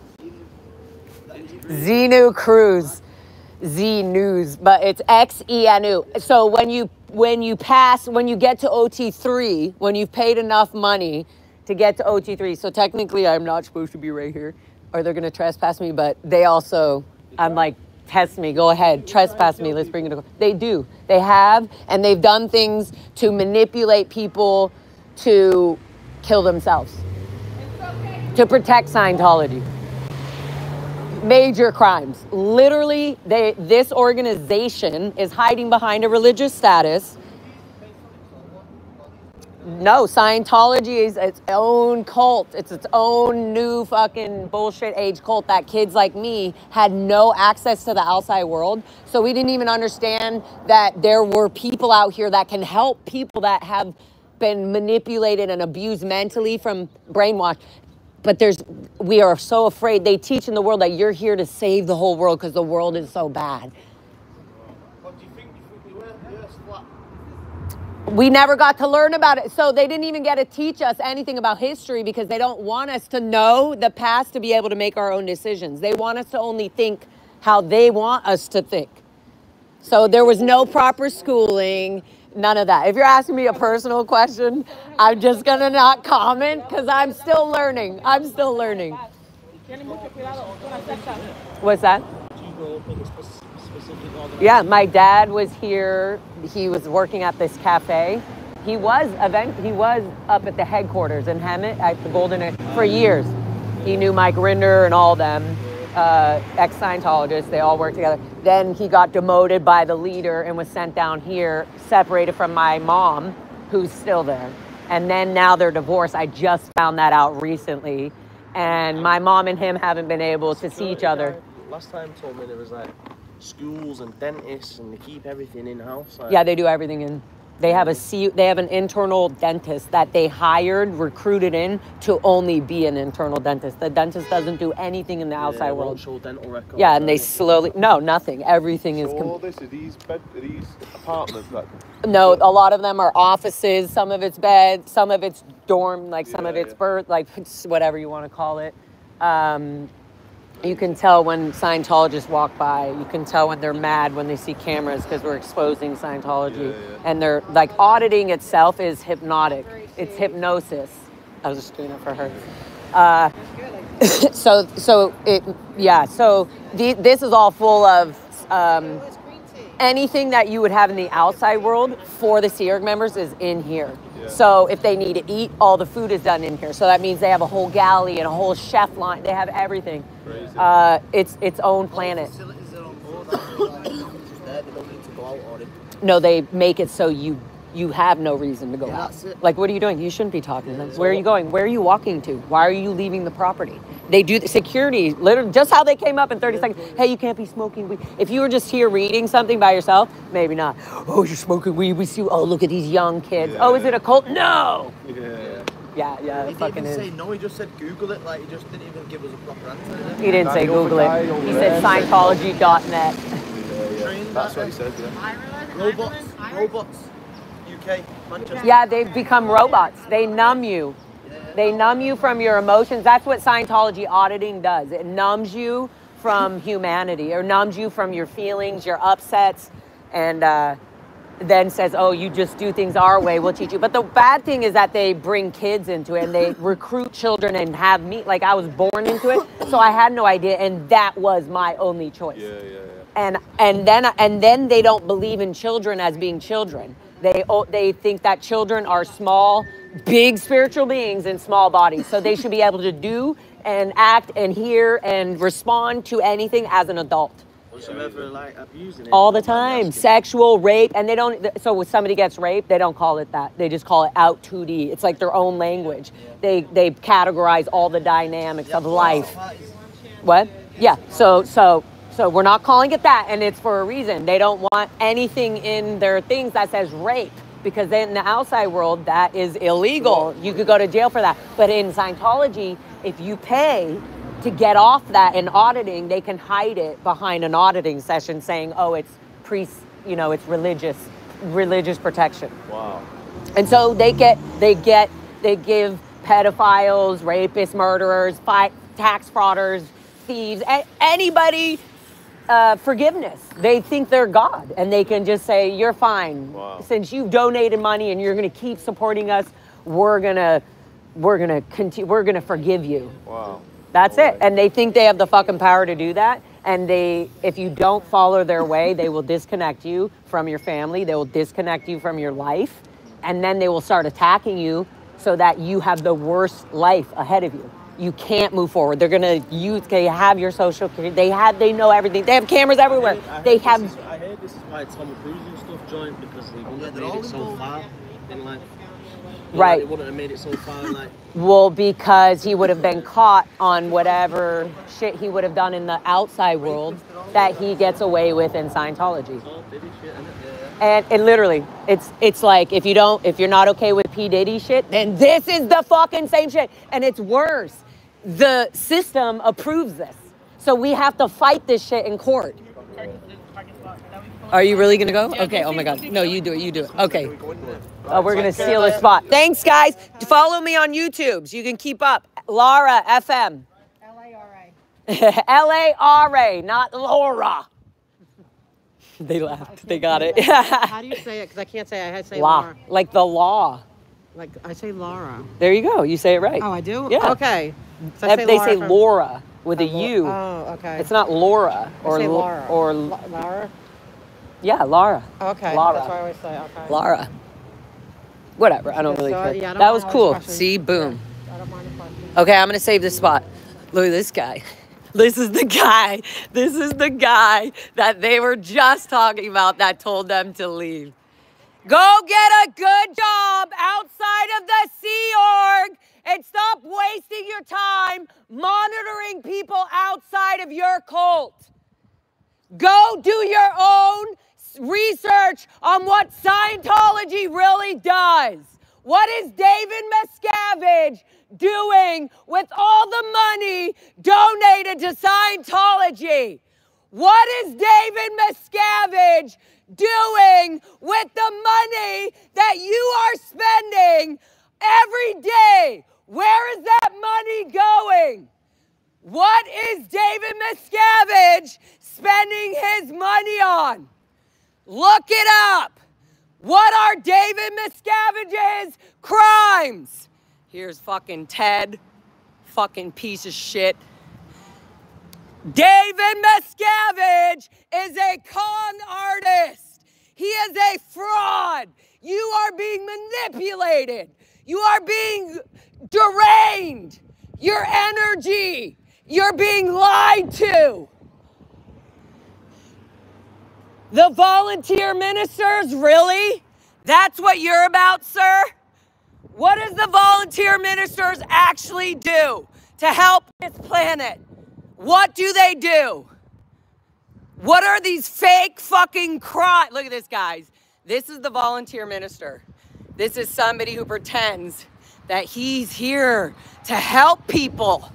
Speaker 4: Cruise. Z News, but it's XENU. So when you get to OT3, when you've paid enough money to get to OT3, so technically I'm not supposed to be right here, or they're gonna trespass me. But they also, I'm like, test me, go ahead, trespass me. Let's bring it. They do. They have, and they've done things to manipulate people to kill themselves, to protect Scientology. Major crimes. Literally, this organization is hiding behind a religious status. No, Scientology is its own cult. It's its own new fucking bullshit age cult that kids like me had no access to the outside world. So we didn't even understand that there were people out here that can help people that have been manipulated and abused mentally from brainwash. But we are so afraid. They teach in the world that you're here to save the whole world because the world is so bad.
Speaker 3: What do you think? We were flat.
Speaker 4: We never got to learn about it. So they didn't even get to teach us anything about history because they don't want us to know the past to be able to make our own decisions. They want us to only think how they want us to think. So there was no proper schooling. None of that. If you're asking me a personal question, I'm just going to not comment because I'm still learning. What's that? Yeah, my dad was here. He was working at this cafe. He was up at the headquarters in Hemet at the Golden for years. He knew Mike Rinder and all them. Ex-Scientologists, they all worked together. Then he got demoted by the leader and was sent down here, separated from my mom, who's still there. And then now they're divorced. I just found that out recently. And my mom and him haven't been able to see each other.
Speaker 5: Last time told me there was like schools and dentists and they keep everything in-house. Like.
Speaker 4: Yeah, they do everything in. They have an internal dentist that they recruited in to only be an internal dentist. The dentist doesn't do anything in the outside world.
Speaker 5: Show dental records.
Speaker 4: Yeah, and they nothing. Everything is.
Speaker 3: So are these apartments?
Speaker 4: No, a lot of them are offices. Some of it's beds, some of it's dorm, some of it's birth, whatever you want to call it. You can tell when Scientologists walk by. You can tell when they're mad when they see cameras because we're exposing Scientology. And they're auditing itself is hypnotic. It's hypnosis. I was just doing it for her. This is all full of anything that you would have in the outside world for the Sea Org members is in here. Yeah. So if they need to eat, all the food is done in here. So that means they have a whole galley and a whole chef line. They have everything. It's its own planet. No, they make it so you have no reason to go out. What are you doing? You shouldn't be talking to them. Where are you going? Where are you walking to? Why are you leaving the property? They do the security, literally, just how they came up in 30 seconds. Hey, you can't be smoking weed. If you were just here reading something by yourself, maybe not. Oh, you're smoking weed. We see. Oh, look at these young kids. Yeah. Oh, is it a cult? No. Yeah. It fucking is. He didn't say
Speaker 6: no. He just said Google it. He just didn't even give us a proper answer.
Speaker 4: He didn't say Google it. He said Scientology.net.
Speaker 3: That's what he said. Yeah.
Speaker 6: Robots. UK, Manchester.
Speaker 4: Yeah, they've become robots. They numb you. They numb you from your emotions. That's what Scientology auditing does. It numbs you from humanity or numbs you from your feelings, your upsets. And then says, oh, you just do things our way, we'll teach you. But the bad thing is that they bring kids into it and they recruit children and have me, like I was born into it. So I had no idea. And that was my only choice. And then they don't believe in children as being children. They think that children are small, big spiritual beings in small bodies. So they should be able to do and act and hear and respond to anything as an adult.
Speaker 5: Was you ever like abusing it?
Speaker 4: All the time, sexual, rape, and they don't, so when somebody gets raped, they don't call it that. They just call it out 2D. It's like their own language. They categorize all the dynamics of life. What? Yeah, so we're not calling it that, and it's for a reason. They don't want anything in their things that says rape, because then in the outside world, that is illegal. You could go to jail for that. But in Scientology, if you pay to get off that in auditing, they can hide it behind an auditing session saying, oh, it's it's religious protection.
Speaker 3: Wow.
Speaker 4: And so they give pedophiles, rapists, murderers, tax frauders, thieves, anybody forgiveness. They think they're God and they can just say, you're fine.
Speaker 3: Wow.
Speaker 4: Since you've donated money and you're going to keep supporting us, we're going to forgive you.
Speaker 3: Wow.
Speaker 4: That's it. And they think they have the fucking power to do that. And if you don't follow their way, they will disconnect you from your family. They will disconnect you from your life. And then they will start attacking you so that you have the worst life ahead of you. You can't move forward. They're going to they have your social security. They know everything. They have cameras everywhere.
Speaker 5: I heard this is why Tom Cruise and stuff joined, because they wouldn't have made it so far in life.
Speaker 4: Right.
Speaker 5: They wouldn't have made it so far in life.
Speaker 4: Well, because he would have been caught on whatever shit he would have done in the outside world that he gets away with in Scientology.
Speaker 5: Oh, Diddy shit, innit?
Speaker 4: And it literally, it's like if you're not okay with P. Diddy shit, then this is the fucking same shit. And it's worse. The system approves this. So we have to fight this shit in court. Are you really gonna go? Okay, oh my God. No, you do it. Okay. Oh, we're gonna steal a spot. Thanks, guys. Follow me on YouTube so you can keep up. Lara FM. Lara. Lara, not Laura. They laughed. They got it.
Speaker 7: How do you say it? Because I can't say it. I say Laura.
Speaker 4: Like the law.
Speaker 7: Like I say Laura.
Speaker 4: There you go. You say it right.
Speaker 7: Oh, I do?
Speaker 4: Yeah.
Speaker 7: Okay. So
Speaker 4: they say Laura with a U.
Speaker 7: Oh, okay.
Speaker 4: It's not Laura or
Speaker 7: Laura.
Speaker 4: Or
Speaker 7: Lara?
Speaker 4: Yeah, Lara.
Speaker 7: Okay.
Speaker 4: Lara.
Speaker 7: That's what I always say. Okay.
Speaker 4: Lara. Whatever. I don't really care.
Speaker 7: Yeah,
Speaker 4: that was cool. See, boom.
Speaker 7: Yeah, I don't mind the question.
Speaker 4: Okay, I'm gonna save this spot. Look at this guy. This is the guy. This is the guy that they were just talking about that told them to leave. Go get a good job outside of the Sea Org and stop wasting your time monitoring people outside of your cult. Go do your own research on what Scientology really does. What is David Miscavige doing with all the money donated to Scientology? What is David Miscavige doing with the money that you are spending every day? Where is that money going? What is David Miscavige spending his money on? Look it up. What are David Miscavige's crimes? Here's fucking Ted, fucking piece of shit. David Miscavige is a con artist. He is a fraud. You are being manipulated. You are being drained. Your energy. You're being lied to. The volunteer ministers, really? That's what you're about, sir? What does the volunteer ministers actually do to help this planet? What do they do? What are these fake fucking crimes? Look at this, guys. This is the volunteer minister. This is somebody who pretends that he's here to help people.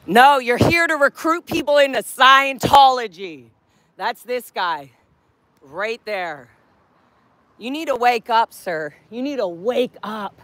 Speaker 4: No, you're here to recruit people into Scientology. That's this guy right there. You need to wake up, sir. You need to wake up.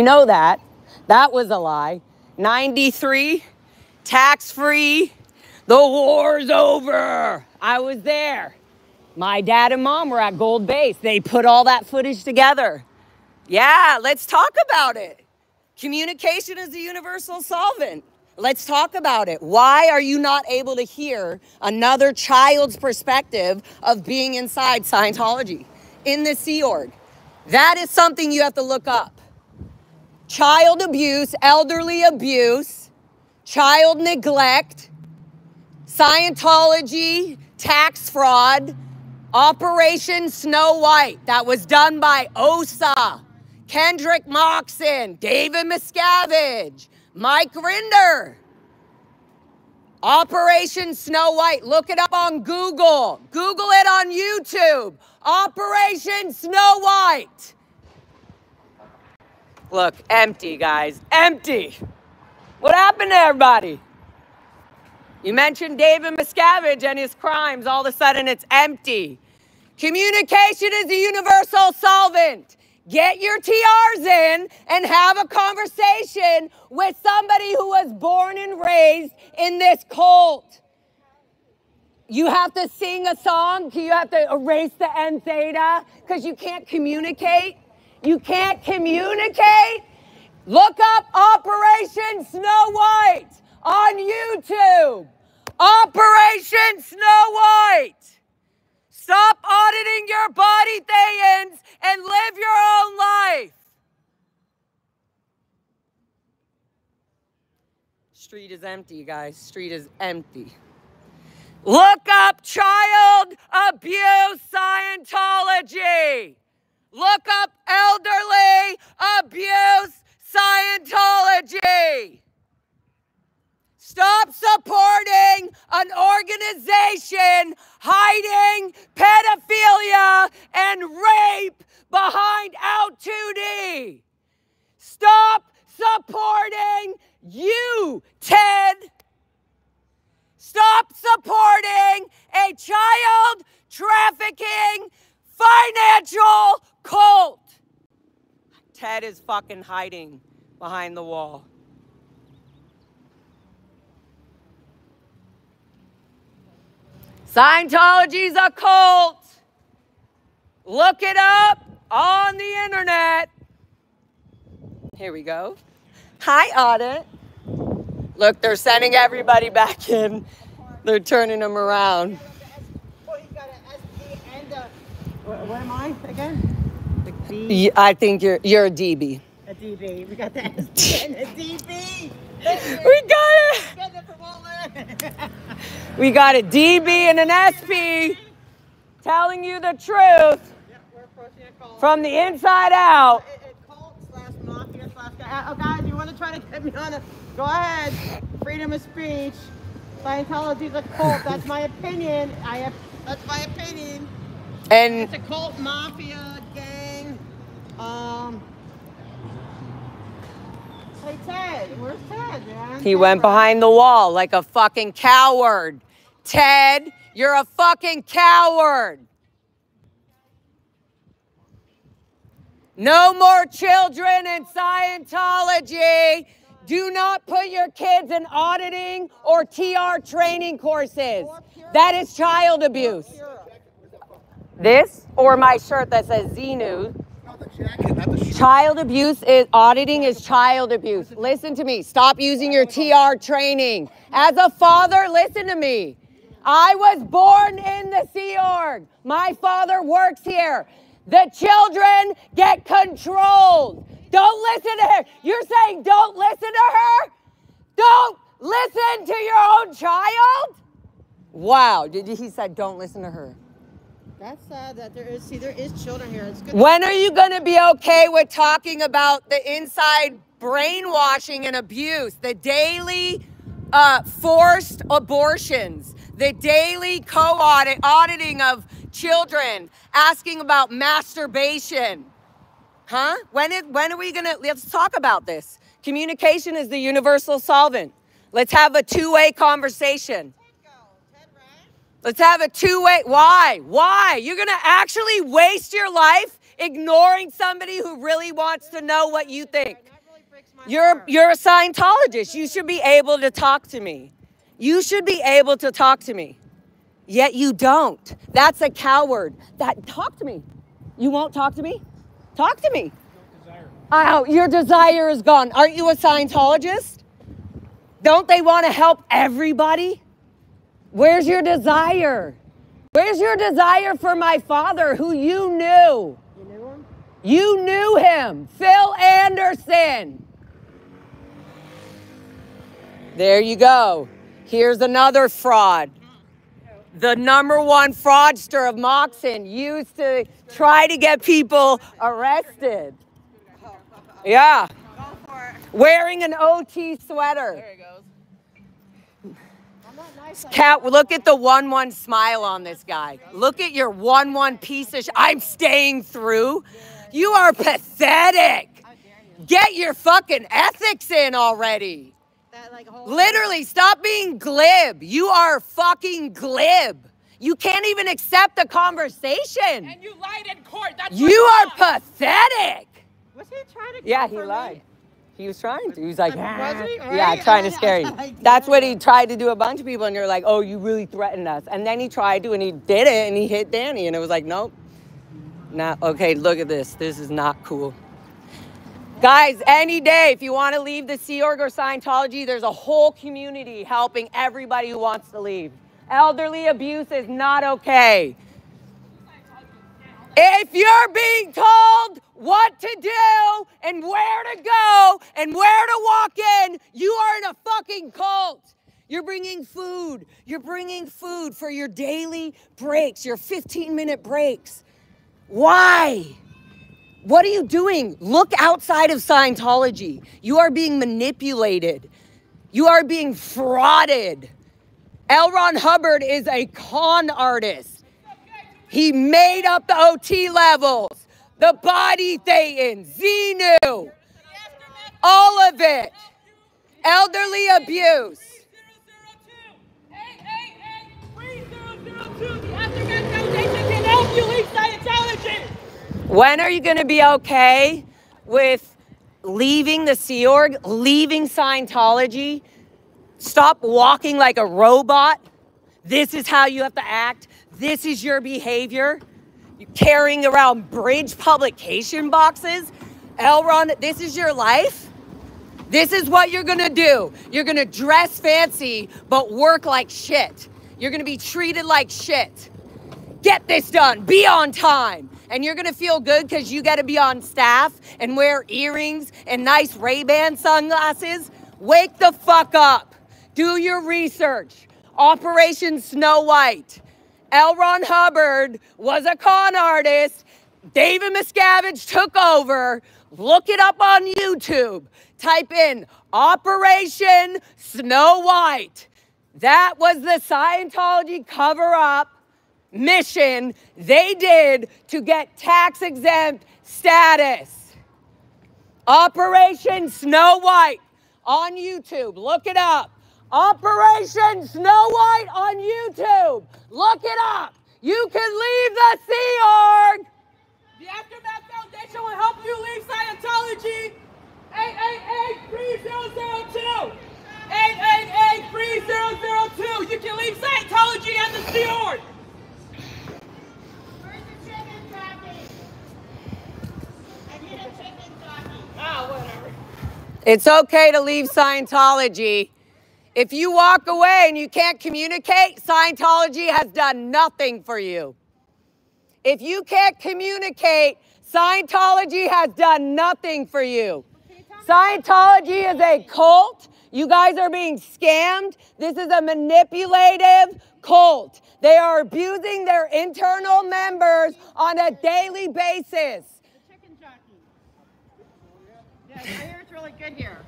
Speaker 4: know that. That was a lie. 93, tax-free. The war's over. I was there. My dad and mom were at Gold Base. They put all that footage together. Yeah, let's talk about it. Communication is a universal solvent. Let's talk about it. Why are you not able to hear another child's perspective of being inside Scientology in the Sea Org? That is something you have to look up. Child abuse, elderly abuse, child neglect, Scientology, tax fraud, Operation Snow White. That was done by OSA, Kendrick Moxon, David Miscavige, Mike Rinder. Operation Snow White. Look it up on Google. Google it on YouTube. Operation Snow White. Look, empty, guys. Empty. What happened to everybody? You mentioned David Miscavige and his crimes. All of a sudden, it's empty. Communication is a universal solvent. Get your TRs in and have a conversation with somebody who was born and raised in this cult. You have to sing a song. You have to erase the N theta because you can't communicate. You can't communicate. Look up Operation Snow White on YouTube. Operation Snow White. Stop auditing your body, Thayans, and live your own life. Street is empty, guys. Street is empty. Look up child abuse Scientology. Look up elderly abuse Scientology. Stop supporting an organization hiding pedophilia and rape behind Out 2D. Stop supporting you, Ted. Stop supporting a child trafficking financial cult. Ted is fucking hiding behind the wall. Scientology's a cult. Look it up on the internet. Here we go. Hi, Audit. Look, they're sending everybody back in. They're turning them around.
Speaker 7: Oh, you got an SP and a... What am I again? The D?
Speaker 4: I think you're a DB.
Speaker 7: A DB. We got the SP and a DB.
Speaker 4: We got it.
Speaker 7: Get it from Walter.
Speaker 4: We got a DB and an SP telling you the truth
Speaker 7: Yeah, we're approaching a call.
Speaker 4: from the inside out.
Speaker 7: Cult slash mafia slash guy. Oh, guys, you want to try to get me on a... Go ahead. Freedom of speech. Scientology's a cult. That's my opinion. That's my opinion.
Speaker 4: And
Speaker 7: It's a cult mafia gang. Hey, Ted. Where's Ted, man?
Speaker 4: he went behind the wall like a fucking coward. Ted, you're a fucking coward. No more children in Scientology. Do not put your kids in auditing or TR training courses. That is child abuse. This or my shirt that says Z News. Child abuse is auditing is child abuse. Listen to me. Stop using your TR training. As a father, listen to me. I was born in the Sea Org. My father works here. The children get controlled. Don't listen to her. You're saying don't listen to her? Don't listen to your own child? Wow. He said don't listen to her.
Speaker 7: That's sad that there is children here. It's good.
Speaker 4: When are you going to be okay with talking about the inside brainwashing and abuse, the daily forced abortions, the daily auditing of children, asking about masturbation? Huh? When are we going to, let's talk about this. Communication is the universal solvent. Let's have a two-way conversation. Let's have a two-way, why? Why? You're going to actually waste your life ignoring somebody who really wants to know what you think. You're a Scientologist. You should be able to talk to me. You should be able to talk to me. Yet you don't. That's a coward. Talk to me. You won't talk to me? Talk to me. Oh, your desire is gone. Aren't you a Scientologist? Don't they want to help everybody? Where's your desire? Where's your desire for my father who you knew? You knew him? You knew him. Phil Anderson. There you go. Here's another fraud. The #1 fraudster of Moxon used to try to get people arrested. Yeah.
Speaker 7: Go for it.
Speaker 4: Wearing an OT sweater.
Speaker 7: There he goes. I'm not nice like
Speaker 4: Cat, look at the 1-1 smile on this guy. Look at your 1-1 piece of I'm staying through. You are pathetic.
Speaker 7: How dare you?
Speaker 4: Get your fucking ethics in already.
Speaker 7: That, like, whole
Speaker 4: Literally, stop being glib. You are fucking glib. You can't even accept the conversation.
Speaker 2: And you lied in court. That's
Speaker 4: You are pathetic.
Speaker 7: Was he trying to
Speaker 4: Yeah,
Speaker 7: come
Speaker 4: he
Speaker 7: for
Speaker 4: lied.
Speaker 7: me?
Speaker 4: He was trying to. He was like,
Speaker 7: Was he?
Speaker 4: yeah,
Speaker 7: Right?
Speaker 4: trying to
Speaker 7: I
Speaker 4: scare you.
Speaker 7: was like,
Speaker 4: That's what he tried to do a bunch of people, and you're like, oh, you really threatened us. And then he tried to, and he did it, and he hit Danny, and it was like, nope. Okay, look at this. This is not cool. Guys, any day, if you want to leave the Sea Org or Scientology, there's a whole community helping everybody who wants to leave. Elderly abuse is not okay. If you're being told what to do and where to go and where to walk in, you are in a fucking cult. You're bringing food. You're bringing food for your daily breaks, your 15-minute breaks. Why? What are you doing? Look outside of Scientology. You are being manipulated. You are being frauded. L. Ron Hubbard is a con artist. He made up the OT levels, the body Thetan, Xenu, all of it. Elderly abuse.
Speaker 2: The Aftermath Foundation can help you leave Scientology.
Speaker 4: When are you going to be okay with leaving the Sea Org, leaving Scientology? Stop walking like a robot. This is how you have to act. This is your behavior. You're carrying around bridge publication boxes. Elron, this is your life. This is what you're going to do. You're going to dress fancy, but work like shit. You're going to be treated like shit. Get this done. Be on time. And you're going to feel good because you got to be on staff and wear earrings and nice Ray-Ban sunglasses. Wake the fuck up. Do your research. Operation Snow White. L. Ron Hubbard was a con artist. David Miscavige took over. Look it up on YouTube. Type in Operation Snow White. That was the Scientology cover-up mission they did to get tax-exempt status. Operation Snow White on YouTube. Look it up. Operation Snow White on YouTube. Look it up. You can leave the Sea Org.
Speaker 2: The Aftermath Foundation will help you leave Scientology. 888-3002. 888-3002. You can leave Scientology and the Sea Org.
Speaker 7: Where's the chicken jockey? I need a chicken jockey.
Speaker 2: Ah, whatever.
Speaker 4: It's okay to leave Scientology. If you walk away and you can't communicate, Scientology has done nothing for you. If you can't communicate, Scientology has done nothing for you. Scientology is a cult. You guys are being scammed. This is a manipulative cult. They are abusing their internal members on a daily basis.
Speaker 7: The chicken jockey. Yeah, I hear it's really good here.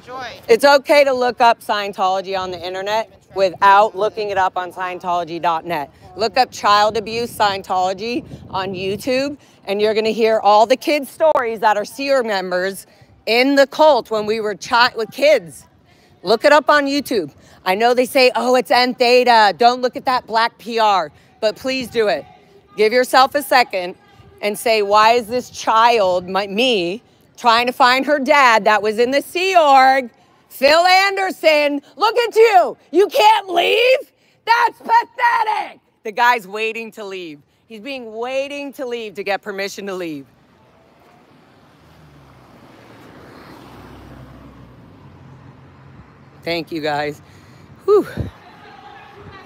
Speaker 7: Enjoy.
Speaker 4: It's okay to look up Scientology on the internet without looking it up on Scientology.net. Look up child abuse Scientology on YouTube, and you're going to hear all the kids' stories that are SEER members in the cult when we were with kids. Look it up on YouTube. I know they say, oh, it's N Theta. Don't look at that black PR, but please do it. Give yourself a second and say, why is this child, me, trying to find her dad that was in the Sea Org, Phil Anderson, look at you. You can't leave? That's pathetic. The guy's waiting to leave. He's waiting to leave to get permission to leave. Thank you, guys. Whew.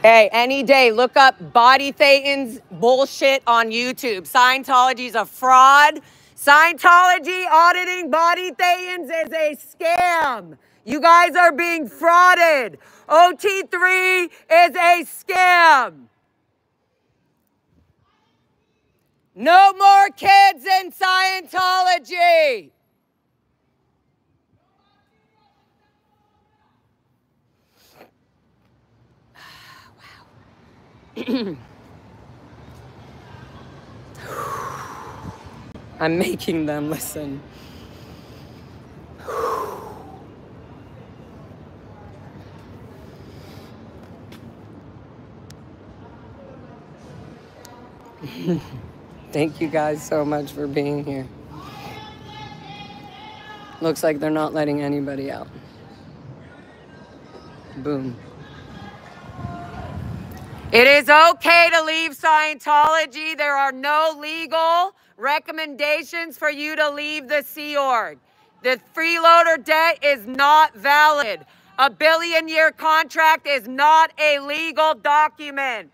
Speaker 4: Hey, any day, look up Body Thetans bullshit on YouTube. Scientology's a fraud. Scientology auditing Body Thetans is a scam. You guys are being frauded. OT3 is a scam. No more kids in Scientology. I'm making them listen. Thank you guys so much for being here. Looks like they're not letting anybody out. Boom. It is okay to leave Scientology. There are no legal recommendations for you to leave the Sea Org. The freeloader debt is not valid. A billion-year contract is not a legal document.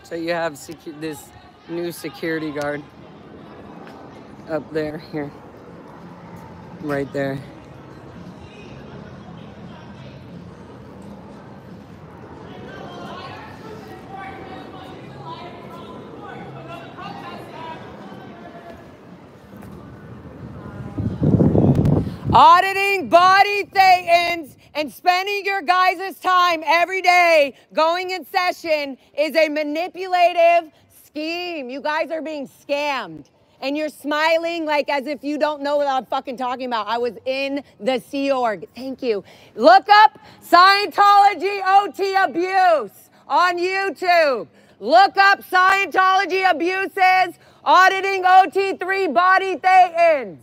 Speaker 4: So you have this new security guard up there, here, right there. Auditing Body Thetans and spending your guys' time every day going in session is a manipulative scheme. You guys are being scammed. And you're smiling like as if you don't know what I'm fucking talking about. I was in the Sea Org. Thank you. Look up Scientology OT abuse on YouTube. Look up Scientology abuses auditing OT3 Body Thetans.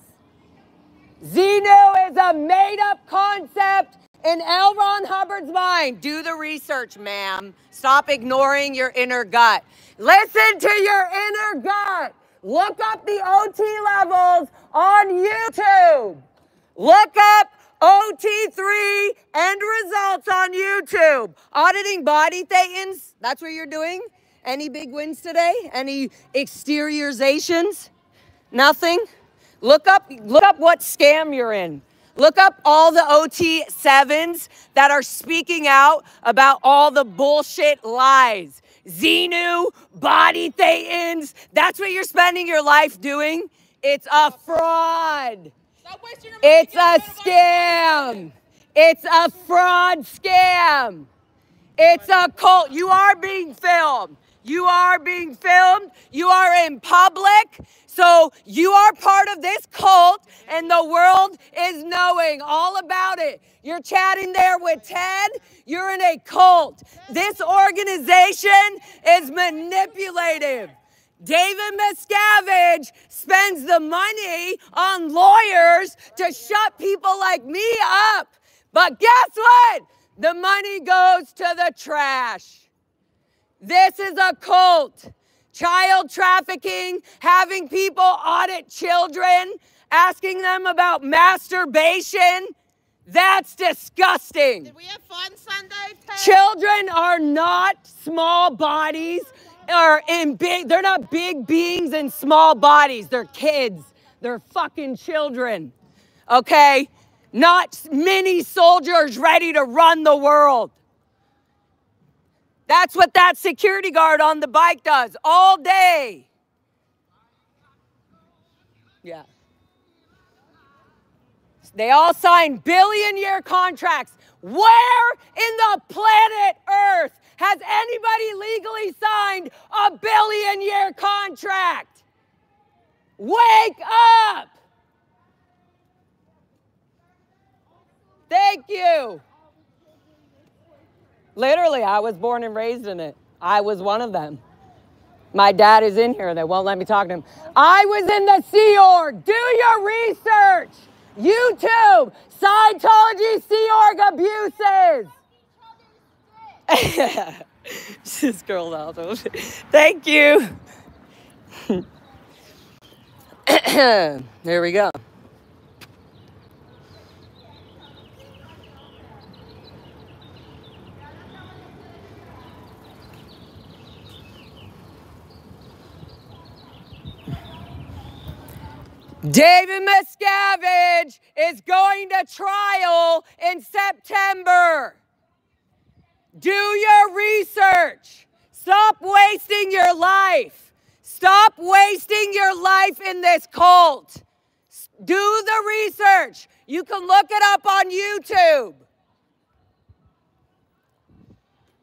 Speaker 4: Xenu is a made-up concept in L. Ron Hubbard's mind. Do the research, ma'am. Stop ignoring your inner gut. Listen to your inner gut. Look up the OT levels on YouTube. Look up OT3 end results on YouTube. Auditing Body Thetans, that's what you're doing? Any big wins today? Any exteriorizations? Nothing? Look up what scam you're in. Look up all the OT7s that are speaking out about all the bullshit lies. Xenu, Body Thetans, that's what you're spending your life doing? It's a fraud. It's a scam. It's a fraud scam. It's a cult. You are being filmed. You are being filmed. You are in public. So you are part of this cult and the world is knowing all about it. You're chatting there with Ted. You're in a cult. This organization is manipulative. David Miscavige spends the money on lawyers to shut people like me up. But guess what? The money goes to the trash. This is a cult. Child trafficking, having people audit children, asking them about masturbation. That's disgusting.
Speaker 7: Did we have fun Sunday, Ted?
Speaker 4: Children are not small bodies. They're not big beings in small bodies. They're kids. They're fucking children. Okay? Not mini soldiers ready to run the world. That's what that security guard on the bike does all day. Yeah. They all sign billion-year contracts. Where in the planet Earth has anybody legally signed a billion-year contract? Wake up! Thank you. Literally, I was born and raised in it. I was one of them. My dad is in here. They won't let me talk to him. I was in the Sea Org. Do your research. YouTube, Scientology Sea Org abuses. This girl also. Thank you. Here we go. David Miscavige is going to trial in September. Do your research. Stop wasting your life. Stop wasting your life in this cult. Do the research. You can look it up on YouTube.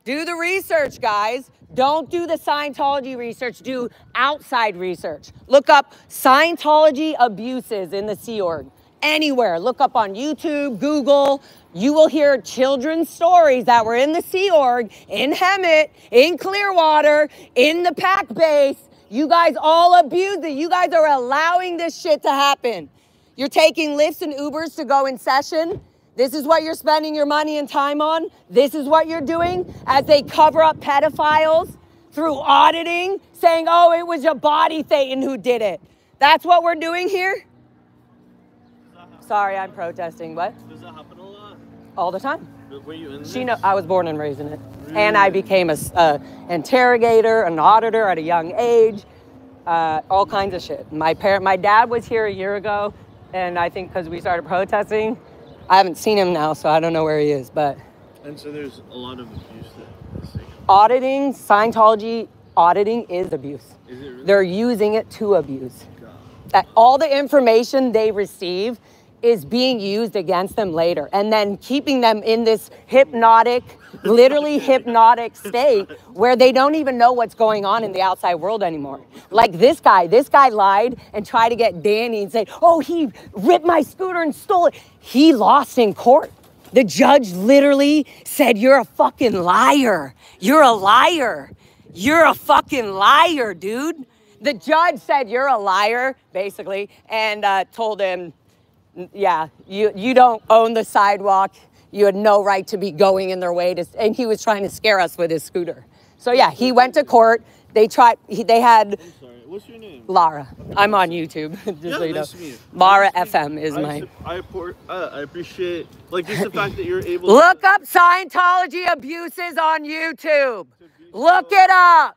Speaker 4: Do the research, guys. Don't do the Scientology research. Do outside research. Look up Scientology abuses in the Sea Org. Anywhere. Look up on YouTube, Google. You will hear children's stories that were in the Sea Org, in Hemet, in Clearwater, in the Pack Base. You guys all abuse it. You guys are allowing this shit to happen. You're taking Lyfts and Ubers to go in session. This is what you're spending your money and time on. This is what you're doing as they cover up pedophiles through auditing, saying, oh, it was your body Thetan who did it. That's what we're doing here? Sorry, I'm protesting. What?
Speaker 3: Does that happen a lot?
Speaker 4: All the time.
Speaker 3: Were you in this?
Speaker 4: I was born and raised in it. Really? And I became a interrogator, an auditor at a young age, all kinds of shit. My dad was here a year ago, and I think because we started protesting, I haven't seen him now, so I don't know where he is, but.
Speaker 3: And so there's a lot of abuse there.
Speaker 4: Auditing, Scientology auditing is abuse.
Speaker 3: Is it really?
Speaker 4: They're using it to abuse.
Speaker 3: God.
Speaker 4: That all the information they receive is being used against them later, and then keeping them in this hypnotic, literally hypnotic state where they don't even know what's going on in the outside world anymore. Like this guy lied and tried to get Danny and say, oh, he ripped my scooter and stole it. He lost in court. The judge literally said, you're a fucking liar. You're a liar. You're a fucking liar, dude. The judge said, you're a liar, basically, and told him, yeah, you don't own the sidewalk. You had no right to be going in their way. And he was trying to scare us with his scooter. So yeah, he went to court. They had.
Speaker 3: I'm sorry, what's your name?
Speaker 4: Lara. I'm on YouTube. Just
Speaker 3: yeah,
Speaker 4: so you know.
Speaker 3: nice to meet you.
Speaker 4: Lara FM is mine.
Speaker 3: I appreciate, like, just the fact that you're able
Speaker 4: Look up Scientology abuses on YouTube. Look it up.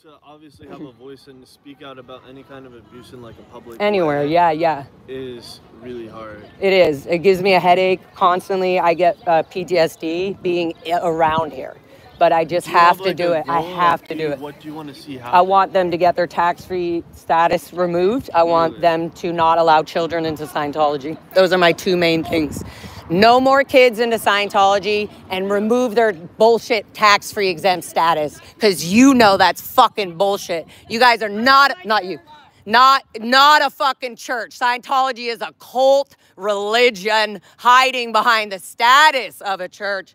Speaker 3: To obviously have a voice and speak out about any kind of abuse in like a public
Speaker 4: anywhere, yeah,
Speaker 3: is really hard.
Speaker 4: It is. It gives me a headache constantly. I get PTSD being around here, but I just have to do it. I have to do it.
Speaker 3: What do you want to see happen?
Speaker 4: I want them to get their tax-free status removed. I want them to not allow children into Scientology. Those are my two main things. No more kids into Scientology, and remove their bullshit tax-free exempt status, because you know that's fucking bullshit. You guys are not a fucking church. Scientology is a cult religion hiding behind the status of a church.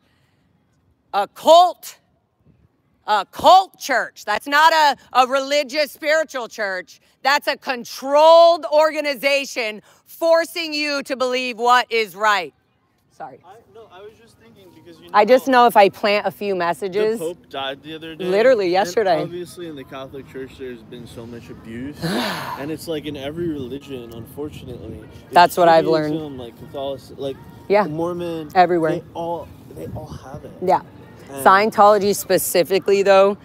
Speaker 4: A cult church. That's not a religious spiritual church. That's a controlled organization forcing you to believe what is right. Sorry.
Speaker 3: I was just thinking because
Speaker 4: I just know if I plant a few messages.
Speaker 3: The Pope died the other day.
Speaker 4: Literally yesterday.
Speaker 3: And obviously in the Catholic Church there's been so much abuse. And it's like in every religion, unfortunately.
Speaker 4: That's what I've learned.
Speaker 3: Like Catholicism, like Mormon.
Speaker 4: Everywhere.
Speaker 3: They all have it.
Speaker 4: Yeah. Scientology specifically, though,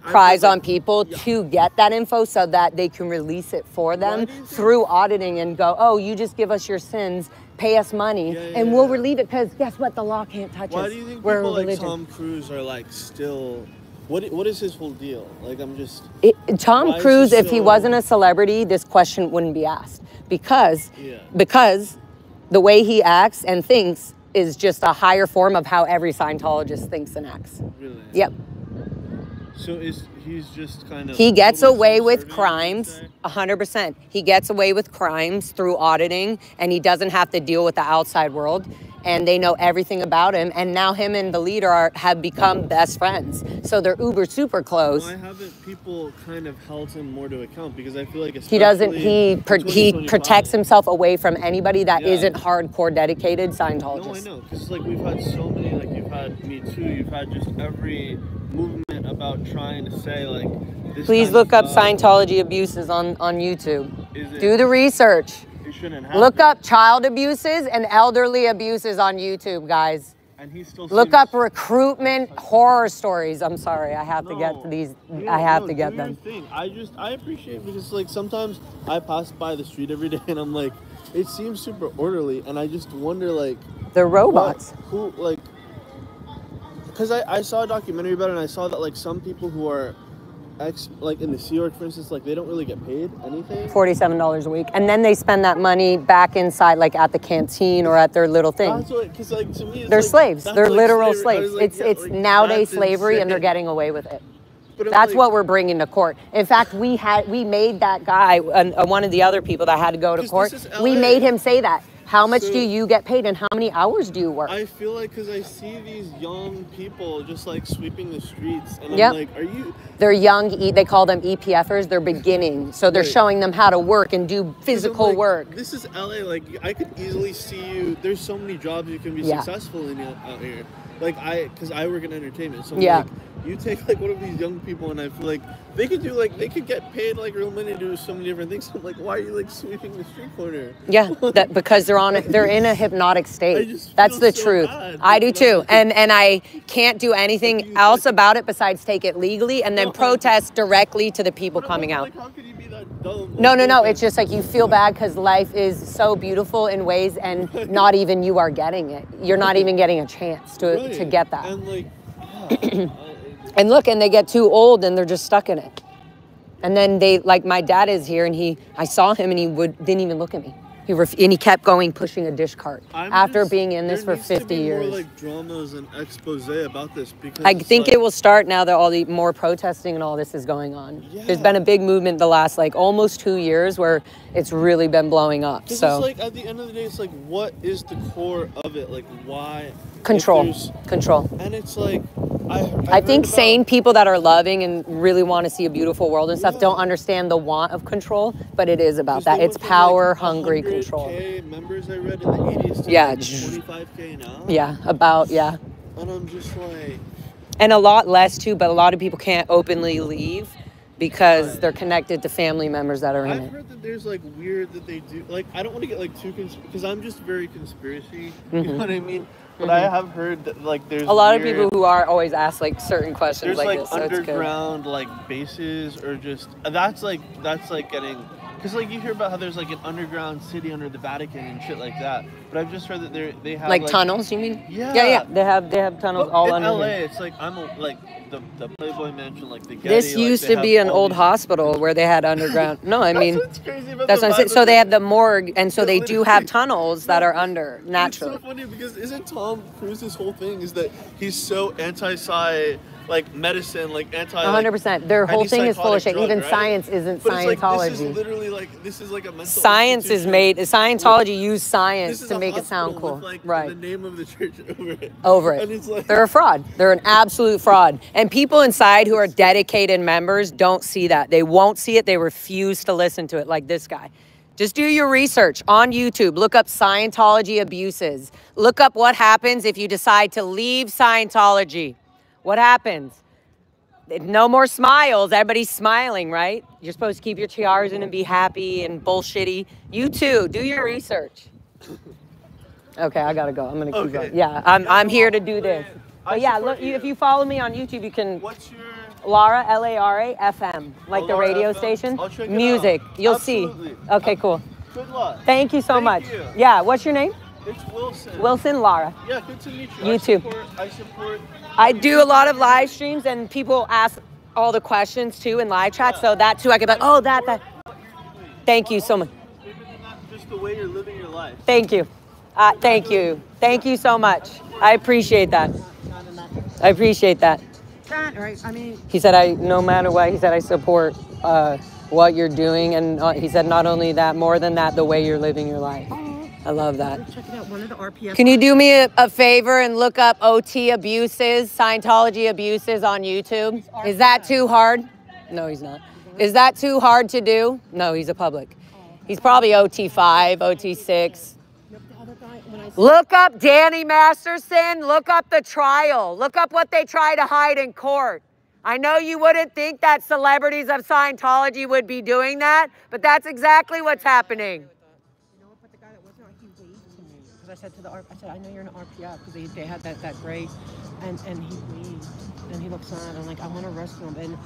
Speaker 4: cries on people to get that info so that they can release it for them through auditing and go, oh, you just give us your sins, pay us money, and we'll relieve it, because guess what? The law can't touch us.
Speaker 3: Why do you think people like Tom Cruise are like still... What is his whole deal? Like, I'm just...
Speaker 4: Tom Cruise, if he wasn't a celebrity, this question wouldn't be asked. Because the way he acts and thinks is just a higher form of how every Scientologist thinks and acts.
Speaker 3: Really?
Speaker 4: Yep.
Speaker 3: So he's just kind of...
Speaker 4: He gets away with crimes, 100%. He gets away with crimes through auditing, and he doesn't have to deal with the outside world. And they know everything about him. And now him and the leader have become best friends. So they're uber super close.
Speaker 3: Why haven't people kind of held him more to account? Because I feel like
Speaker 4: he doesn't. He protects himself away from anybody that isn't hardcore dedicated Scientologists.
Speaker 3: No, I know, because like we've had so many. Like you've had Me Too. You've had just every movement about trying to say like.
Speaker 4: Please look up Scientology abuses on YouTube. Do the research. Look up child abuses and elderly abuses on YouTube, guys.
Speaker 3: And he still
Speaker 4: look up recruitment horror stories. I'm sorry, I have to get to these. I have to get them.
Speaker 3: Thing. I appreciate it because like sometimes I pass by the street every day and I'm like, it seems super orderly, and I just wonder like.
Speaker 4: They're robots.
Speaker 3: Who like? Because I saw a documentary about it, and I saw that like some people who are. Like in the Sea Org, for instance, like they don't really get paid anything.
Speaker 4: $47 a week, and then they spend that money back inside, like at the canteen or at their little thing.
Speaker 3: Because like to me,
Speaker 4: they're slaves. They're literal slaves. Like, it's nowadays slavery, and they're getting away with it. That's what we're bringing to court. In fact, we made that guy, one of the other people that had to go to court. We made him say that. How much do you get paid, and how many hours do you work?
Speaker 3: I feel like because I see these young people just like sweeping the streets, and I'm like, are you?
Speaker 4: They're young. They call them EPFers. They're beginning, so they're showing them how to work and do physical work.
Speaker 3: This is LA. Like I could easily see you. There's so many jobs you can be successful in out here. Like because I work in entertainment, so like, you take like one of these young people, and I feel like they could get paid like real money to do so many different things. I'm like, why are you like sweeping the street corner?
Speaker 4: Yeah, because they're in a hypnotic state. That's the truth. I do too, and I can't do anything else about it besides take it legally and then protest directly to the people coming out.
Speaker 3: How could you be that dumb?
Speaker 4: No. It's just like you feel bad because life is so beautiful in ways, and not even you are getting it. You're not even getting a chance to get that.
Speaker 3: And like.
Speaker 4: And look, and they get too old and they're just stuck in it. And then they, like my dad is here, and I saw him and he didn't even look at me. And he kept going, pushing a dish cart after being in this for 50 years.
Speaker 3: More like dramas and expose about this, because
Speaker 4: I think it will start now that all the more protesting and all this is going on. Yeah. There's been a big movement the last like almost 2 years where it's really been blowing up. So
Speaker 3: it's like at the end of the day, it's like, what is the core of it? Like why?
Speaker 4: Control.
Speaker 3: And it's like
Speaker 4: I think sane people that are loving and really want to see a beautiful world and stuff don't understand the want of control, but it is about that. It's power, hungry control.
Speaker 3: Members I read in the 80s to like 25K now.
Speaker 4: Yeah.
Speaker 3: And I'm just like...
Speaker 4: And a lot less too, but a lot of people can't openly leave because they're connected to family members that are in it.
Speaker 3: I've heard that there's like weird that they do, like I don't want to get like too because I'm just very conspiracy, you know what I mean? But I have heard that like there's
Speaker 4: a lot of people who are always asked like certain questions
Speaker 3: like
Speaker 4: this.
Speaker 3: Underground like bases, or just that's like getting, because like you hear about how there's like an underground city under the Vatican and shit like that. But I've just heard that they have
Speaker 4: like tunnels. You mean?
Speaker 3: Yeah.
Speaker 4: They have tunnels all under.
Speaker 3: In LA,
Speaker 4: here.
Speaker 3: it's like like the Playboy Mansion, like the Getty.
Speaker 4: This used to be an old hospital where they had underground. No, I mean
Speaker 3: that's what's crazy about
Speaker 4: that's what I'm saying. So they have the morgue, and so they do have tunnels that are under naturally.
Speaker 3: It's so funny because isn't Tom Cruise's whole thing is that he's so anti-sci, like medicine, like anti.
Speaker 4: 100%. Their whole thing is full of shit. Even science isn't Scientology.
Speaker 3: Like, this is literally this is like a mental
Speaker 4: science is made. Scientology used science to make it sound cool.
Speaker 3: With, like,
Speaker 4: right.
Speaker 3: The name of the church
Speaker 4: over it.
Speaker 3: And it's like,
Speaker 4: they're a fraud. They're an absolute fraud. And people inside who are dedicated members don't see that. They won't see it. They refuse to listen to it, like this guy. Just do your research on YouTube. Look up Scientology abuses. Look up what happens if you decide to leave Scientology. What happens? No more smiles. Everybody's smiling, right? You're supposed to keep your tiaras in and be happy and bullshitty. You too. Do your research. Okay, I gotta go. I'm gonna keep going. Yeah, I'm here to do this. But yeah, look. If you follow me on YouTube, you can.
Speaker 3: What's your
Speaker 4: Lara, Lara, FM, like the radio station.
Speaker 3: I'll check it
Speaker 4: Music.
Speaker 3: out.
Speaker 4: You'll
Speaker 3: Absolutely.
Speaker 4: see. Okay, cool.
Speaker 3: Good luck.
Speaker 4: Thank you so much.
Speaker 3: You.
Speaker 4: Yeah, what's your name?
Speaker 3: It's Wilson.
Speaker 4: Wilson Lara.
Speaker 3: Yeah, good to meet you.
Speaker 4: You too.
Speaker 3: I support.
Speaker 4: I do a lot of live streams, and people ask all the questions too in live chat, so that too I can be like, oh, that. Thank you so much.
Speaker 3: Just the way you're living your life.
Speaker 4: Thank you. Thank you. Thank you so much. I appreciate that. I appreciate that.
Speaker 7: Right? I mean,
Speaker 4: he said, no matter what, he said, I support what you're doing. And he said, not only that, more than that, the way you're living your life. I love that.
Speaker 7: Check it out. One of the RPS.
Speaker 4: Can you do me a favor and look up OT abuses, Scientology abuses on YouTube? Is that too hard? No, he's not. Is that too hard to do? No, he's a public. He's probably OT5, OT6. Look up Danny Masterson. Look up the trial. Look up what they try to hide in court. I know you wouldn't think that celebrities of Scientology would be doing that, but that's exactly what's happening.
Speaker 7: You know what? But the guy that wasn't on, he waved to me. Because I said to the I said, I know you're an RPF. Because they had that gray, and he waved. And he looked sad. I'm like, I want to arrest him.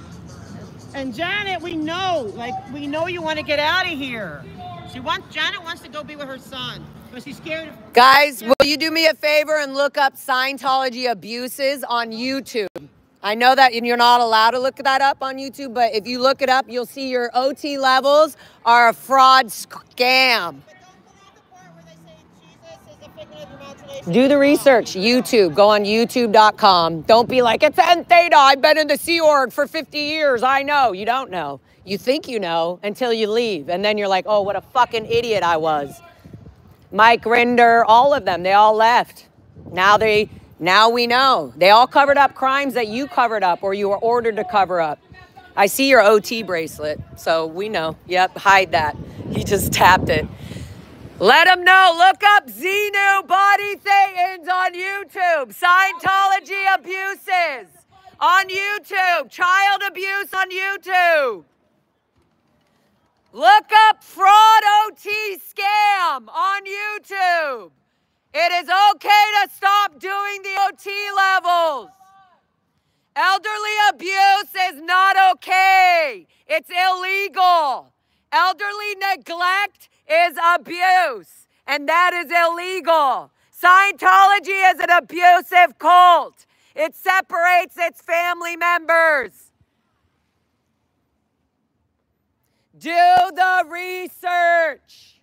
Speaker 7: And Janet, we know you want to get out of here. Janet wants to go be with her son. But she's scared of...
Speaker 4: Guys, will you do me a favor and look up Scientology abuses on YouTube? I know that you're not allowed to look that up on YouTube, but if you look it up, you'll see your OT levels are a fraud scam. Do the research. YouTube. Go on YouTube.com. Don't be like, it's N Theta. I've been in the Sea Org for 50 years. I know. You don't know. You think you know until you leave. And then you're like, oh, what a fucking idiot I was. Mike Rinder, all of them, they all left. Now we know. They all covered up crimes that you covered up or you were ordered to cover up. I see your OT bracelet, so we know. Yep, hide that. He just tapped it. Let them know. Look up Xenu Body Thetans on YouTube. Scientology abuses on YouTube. Child abuse on YouTube. Look up fraud OT scam on YouTube. It is okay to stop doing the OT levels. Elderly abuse is not okay. It's illegal. Elderly neglect is abuse, and that is illegal. Scientology is an abusive cult. It separates its family members. Do the research.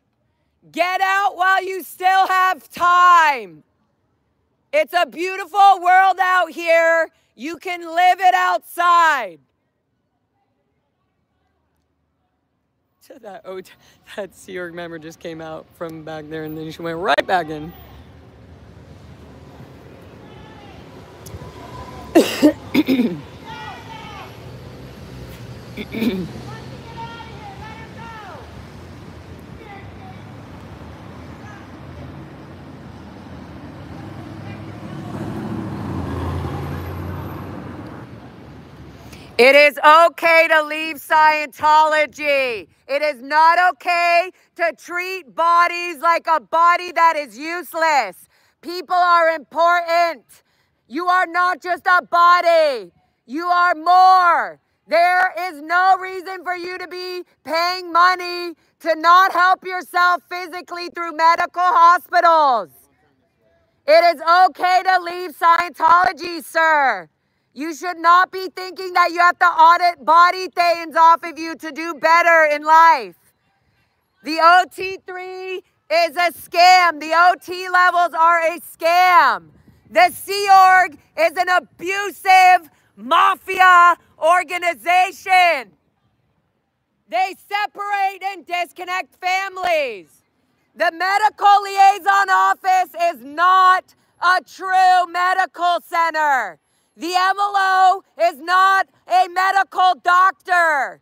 Speaker 4: Get out while you still have time. It's a beautiful world out here. You can live it outside. That Sea Org member just came out from back there and then she went right back in. It is okay to leave Scientology. It is not okay to treat bodies like a body that is useless. People are important. You are not just a body. You are more. There is no reason for you to be paying money to not help yourself physically through medical hospitals. It is okay to leave Scientology, sir. You should not be thinking that you have to audit body thetans off of you to do better in life. The OT3 is a scam. The OT levels are a scam. The Sea Org is an abusive mafia organization. They separate and disconnect families. The medical liaison office is not a true medical center. The MLO is not a medical doctor.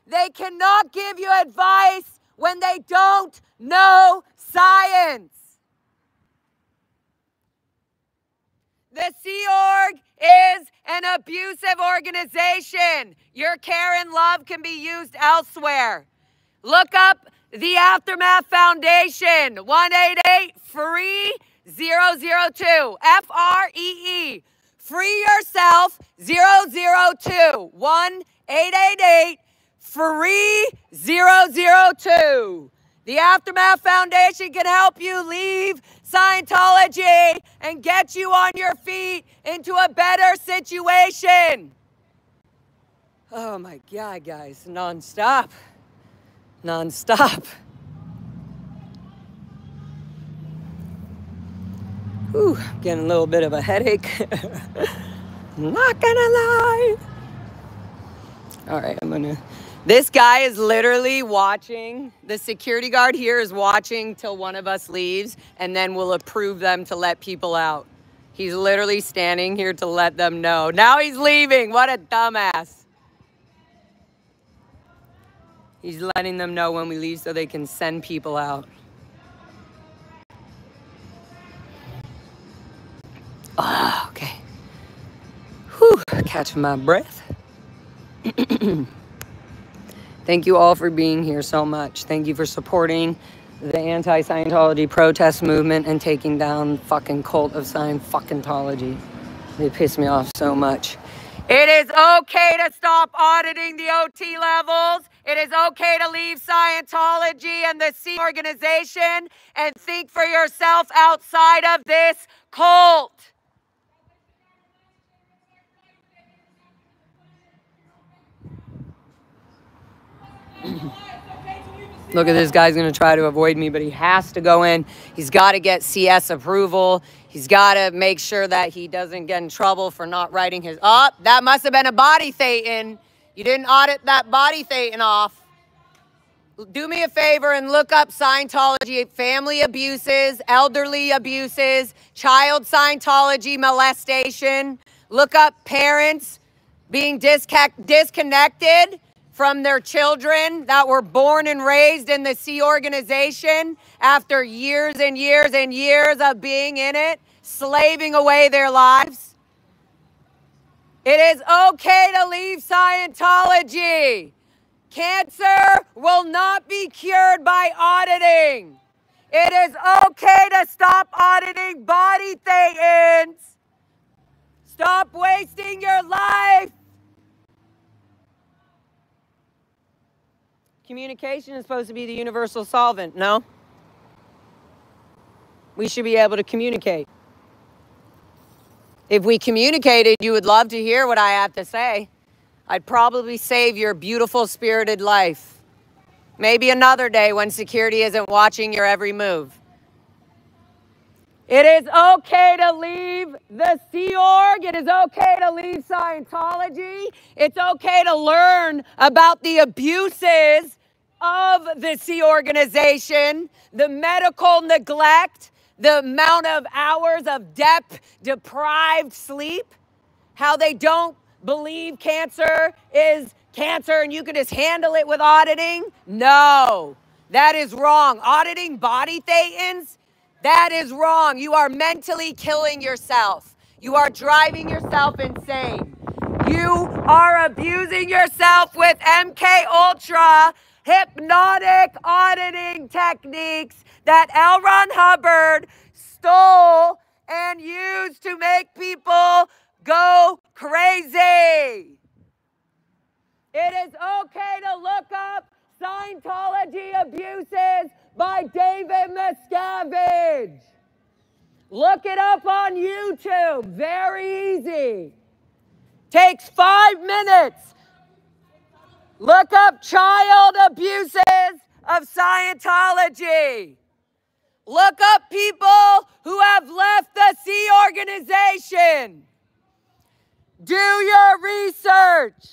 Speaker 4: They cannot give you advice when they don't know science. The Sea Org is an abusive organization. Your care and love can be used elsewhere. Look up the Aftermath Foundation, 188-FREE-002, FREE. Free Yourself 002, 1-888-FREE-002. The Aftermath Foundation can help you leave Scientology and get you on your feet into a better situation. Oh my God, guys, nonstop. Nonstop. Ooh, getting a little bit of a headache. Not gonna lie. All right, this guy is literally watching. The security guard here is watching till one of us leaves, and then we'll approve them to let people out. He's literally standing here to let them know. Now he's leaving. What a dumbass. He's letting them know when we leave so they can send people out. Oh, okay. Whew, catching my breath. Thank you all for being here so much. Thank you for supporting the anti-Scientology protest movement and taking down fucking cult of Scientology. They piss me off so much. It is okay to stop auditing the OT levels. It is okay to leave Scientology and the C organization and think for yourself outside of this cult. Look at this guy's going to try to avoid me, but he has to go in. He's got to get CS approval. He's got to make sure that he doesn't get in trouble for not writing his... Oh, that must have been a body thetan. You didn't audit that body thetan off. Do me a favor and look up Scientology family abuses, elderly abuses, child Scientology molestation. Look up parents being disconnected from their children that were born and raised in the C organization after years and years and years of being in it, slaving away their lives. It is okay to leave Scientology. Cancer will not be cured by auditing. It is okay to stop auditing body thetans. Stop wasting your life. Communication is supposed to be the universal solvent, no? We should be able to communicate. If we communicated, you would love to hear what I have to say. I'd probably save your beautiful, spirited life. Maybe another day when security isn't watching your every move. It is okay to leave the Sea Org. It is okay to leave Scientology. It's okay to learn about the abuses of the Sea organization, the medical neglect, the amount of hours of deprived sleep, how they don't believe cancer is cancer and you can just handle it with auditing. No, that is wrong. Auditing body thetans, that is wrong. You are mentally killing yourself. You are driving yourself insane. You are abusing yourself with MK Ultra hypnotic auditing techniques that L. Ron Hubbard stole and used to make people go crazy. It is okay to look up Scientology abuses by David Miscavige. Look it up on YouTube. Very easy. Takes 5 minutes. Look up child abuses of Scientology. Look up people who have left the C organization. Do your research.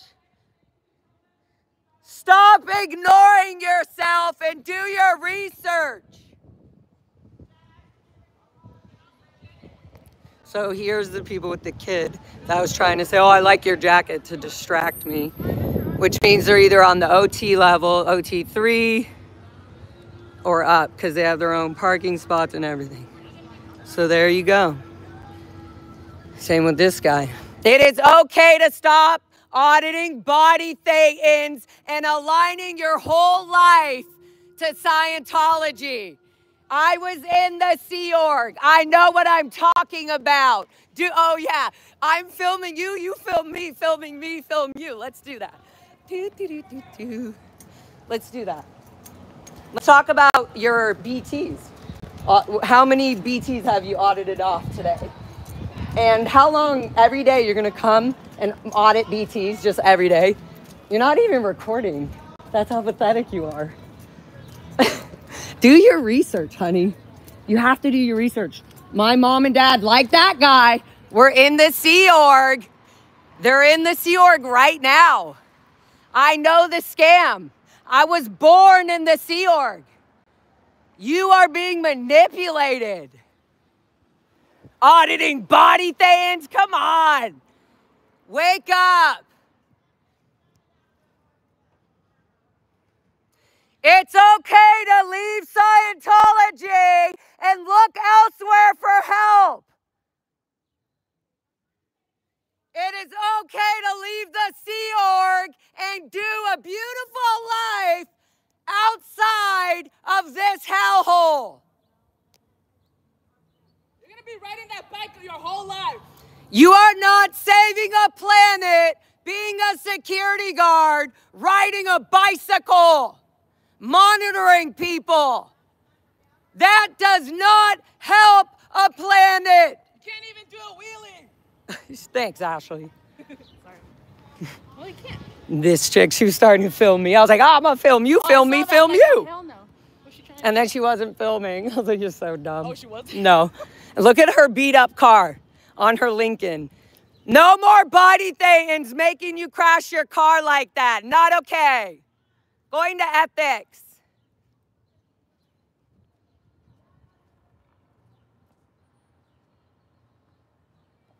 Speaker 4: Stop ignoring yourself and do your research. So here's the people with the kid that was trying to say, oh, I like your jacket, to distract me, which means they're either on the OT level, OT3, or up, because they have their own parking spots and everything. So there you go. Same with this guy. It is okay to stop auditing body thetans and aligning your whole life to Scientology. I was in the Sea Org. I know what I'm talking about. Oh yeah, I'm filming you, you film me, filming me, film you. Let's do that. Let's do that. Let's talk about your BTs. How many BTs have you audited off today? And how long every day you're gonna come and audit BTs just every day? You're not even recording. That's how pathetic you are. Do your research, honey. You have to do your research. My mom and dad, like that guy, were in the Sea Org. They're in the Sea Org right now. I know the scam. I was born in the Sea Org. You are being manipulated. Auditing body things? Come on. Wake up. It's okay to leave Scientology and look elsewhere for help. It is okay to leave the Sea Org and do a beautiful life outside of this hellhole.
Speaker 2: You're going to be riding that bike your whole life.
Speaker 4: You are not saving a planet being a security guard, riding a bicycle, monitoring people. That does not help a planet.
Speaker 2: You can't even do a wheelie.
Speaker 4: Thanks, Ashley.
Speaker 2: Sorry. Well, you can't.
Speaker 4: This chick, she was starting to film me. I was like, I'm going to film you, film me, film you.
Speaker 2: Hell no. What's she trying to
Speaker 4: And then she wasn't filming. I was like, you're so dumb.
Speaker 2: Oh, she wasn't?
Speaker 4: No. Look at her beat up car on her Lincoln. No more body things making you crash your car like that. Not okay. Going to ethics.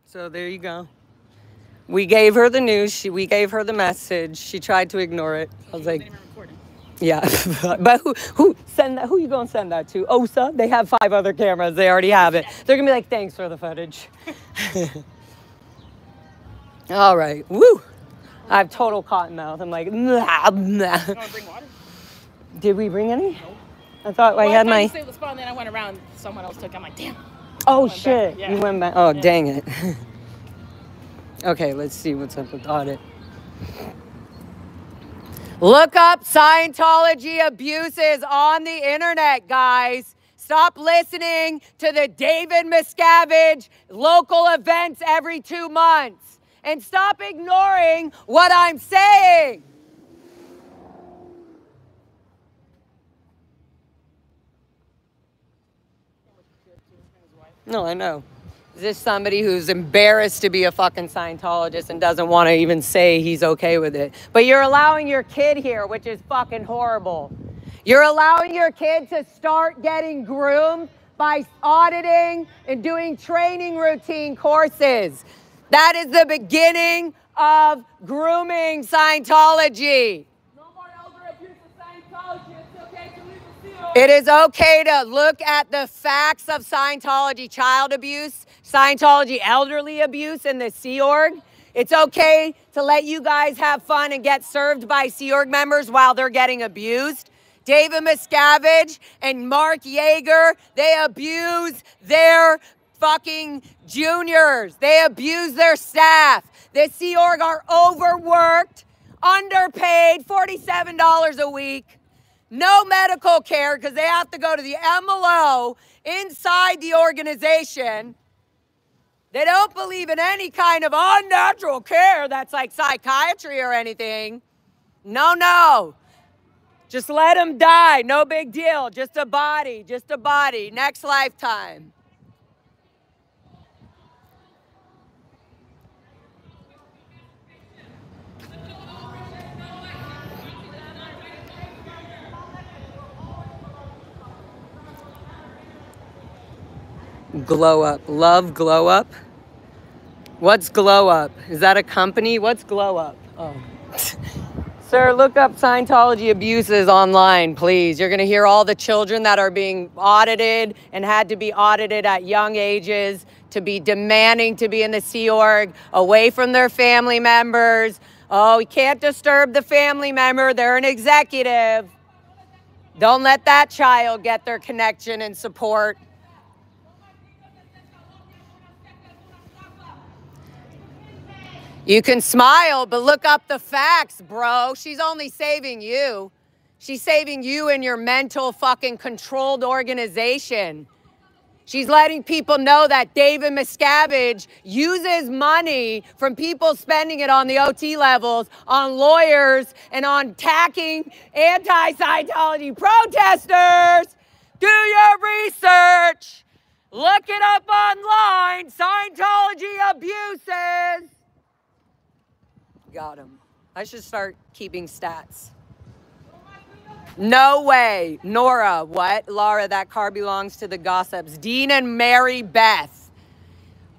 Speaker 4: So there you go. We gave her the news. We gave her the message. She tried to ignore it. I was like, yeah. But who send that? Who you gonna send that to? OSA? They have 5 other cameras. They already have it. They're gonna be like, thanks for the footage. All right. Woo. I have total cotton mouth. I'm like, nah, nah.
Speaker 2: You want to bring water?
Speaker 4: Did we bring any? No. I thought I
Speaker 2: I
Speaker 4: had my.
Speaker 2: I saved the spot, and then I went around. Someone else took. I'm like, damn.
Speaker 4: Oh shit!
Speaker 2: Yeah.
Speaker 4: You went back. Oh dang it. Okay, let's see what's up with audit. Look up Scientology abuses on the internet, guys. Stop listening to the David Miscavige local events every 2 months. And stop ignoring what I'm saying. No, I know. Is this somebody who's embarrassed to be a fucking Scientologist and doesn't want to even say he's okay with it? But you're allowing your kid here, which is fucking horrible. You're allowing your kid to start getting groomed by auditing and doing training routine courses. That is the beginning of grooming Scientology.
Speaker 2: No more elder abuse of Scientology. It's okay to leave the field.
Speaker 4: It is okay to look at the facts of Scientology child abuse, Scientology elderly abuse in the Sea Org. It's okay to let you guys have fun and get served by Sea Org members while they're getting abused. David Miscavige and Mark Yeager, they abuse their fucking juniors. They abuse their staff. The Sea Org are overworked, underpaid, $47 a week. No medical care because they have to go to the MLO inside the organization. They don't believe in any kind of unnatural care that's like psychiatry or anything. No, no. Just let them die. No big deal. Just a body. Just a body. Next lifetime. Glow Up. Love Glow Up. What's Glow Up? Is that a company? What's Glow Up? Oh. Sir, look up Scientology abuses online, please. You're going to hear all the children that are being audited and had to be audited at young ages to be demanding to be in the Sea Org, away from their family members. Oh, you can't disturb the family member. They're an executive. Don't let that child get their connection and support. You can smile, but look up the facts, bro. She's only saving you. She's saving you and your mental fucking controlled organization. She's letting people know that David Miscavige uses money from people spending it on the OT levels, on lawyers, and on attacking anti-Scientology protesters. Do your research. Look it up online. Scientology abuses. Got him. I should start keeping stats. No way. Nora, what? Lara, that car belongs to the gossips. Dean and Mary Beth.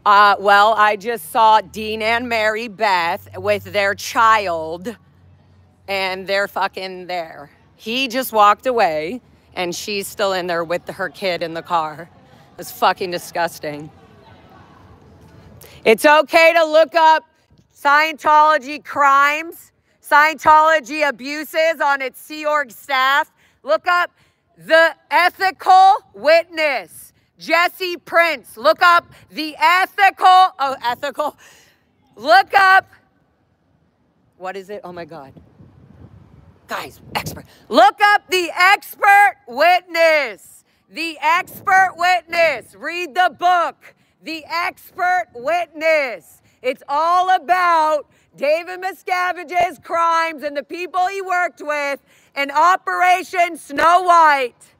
Speaker 4: Well, I just saw Dean and Mary Beth with their child, and they're fucking there. He just walked away, and she's still in there with her kid in the car. It's fucking disgusting. It's okay to look up Scientology crimes, Scientology abuses on its Sea Org staff. Look up the ethical witness, Jesse Prince. Look up the ethical, look up, what is it? Oh my God. Guys, expert. Look up the expert witness. The expert witness. Read the book, The Expert Witness. It's all about David Miscavige's crimes and the people he worked with and Operation Snow White.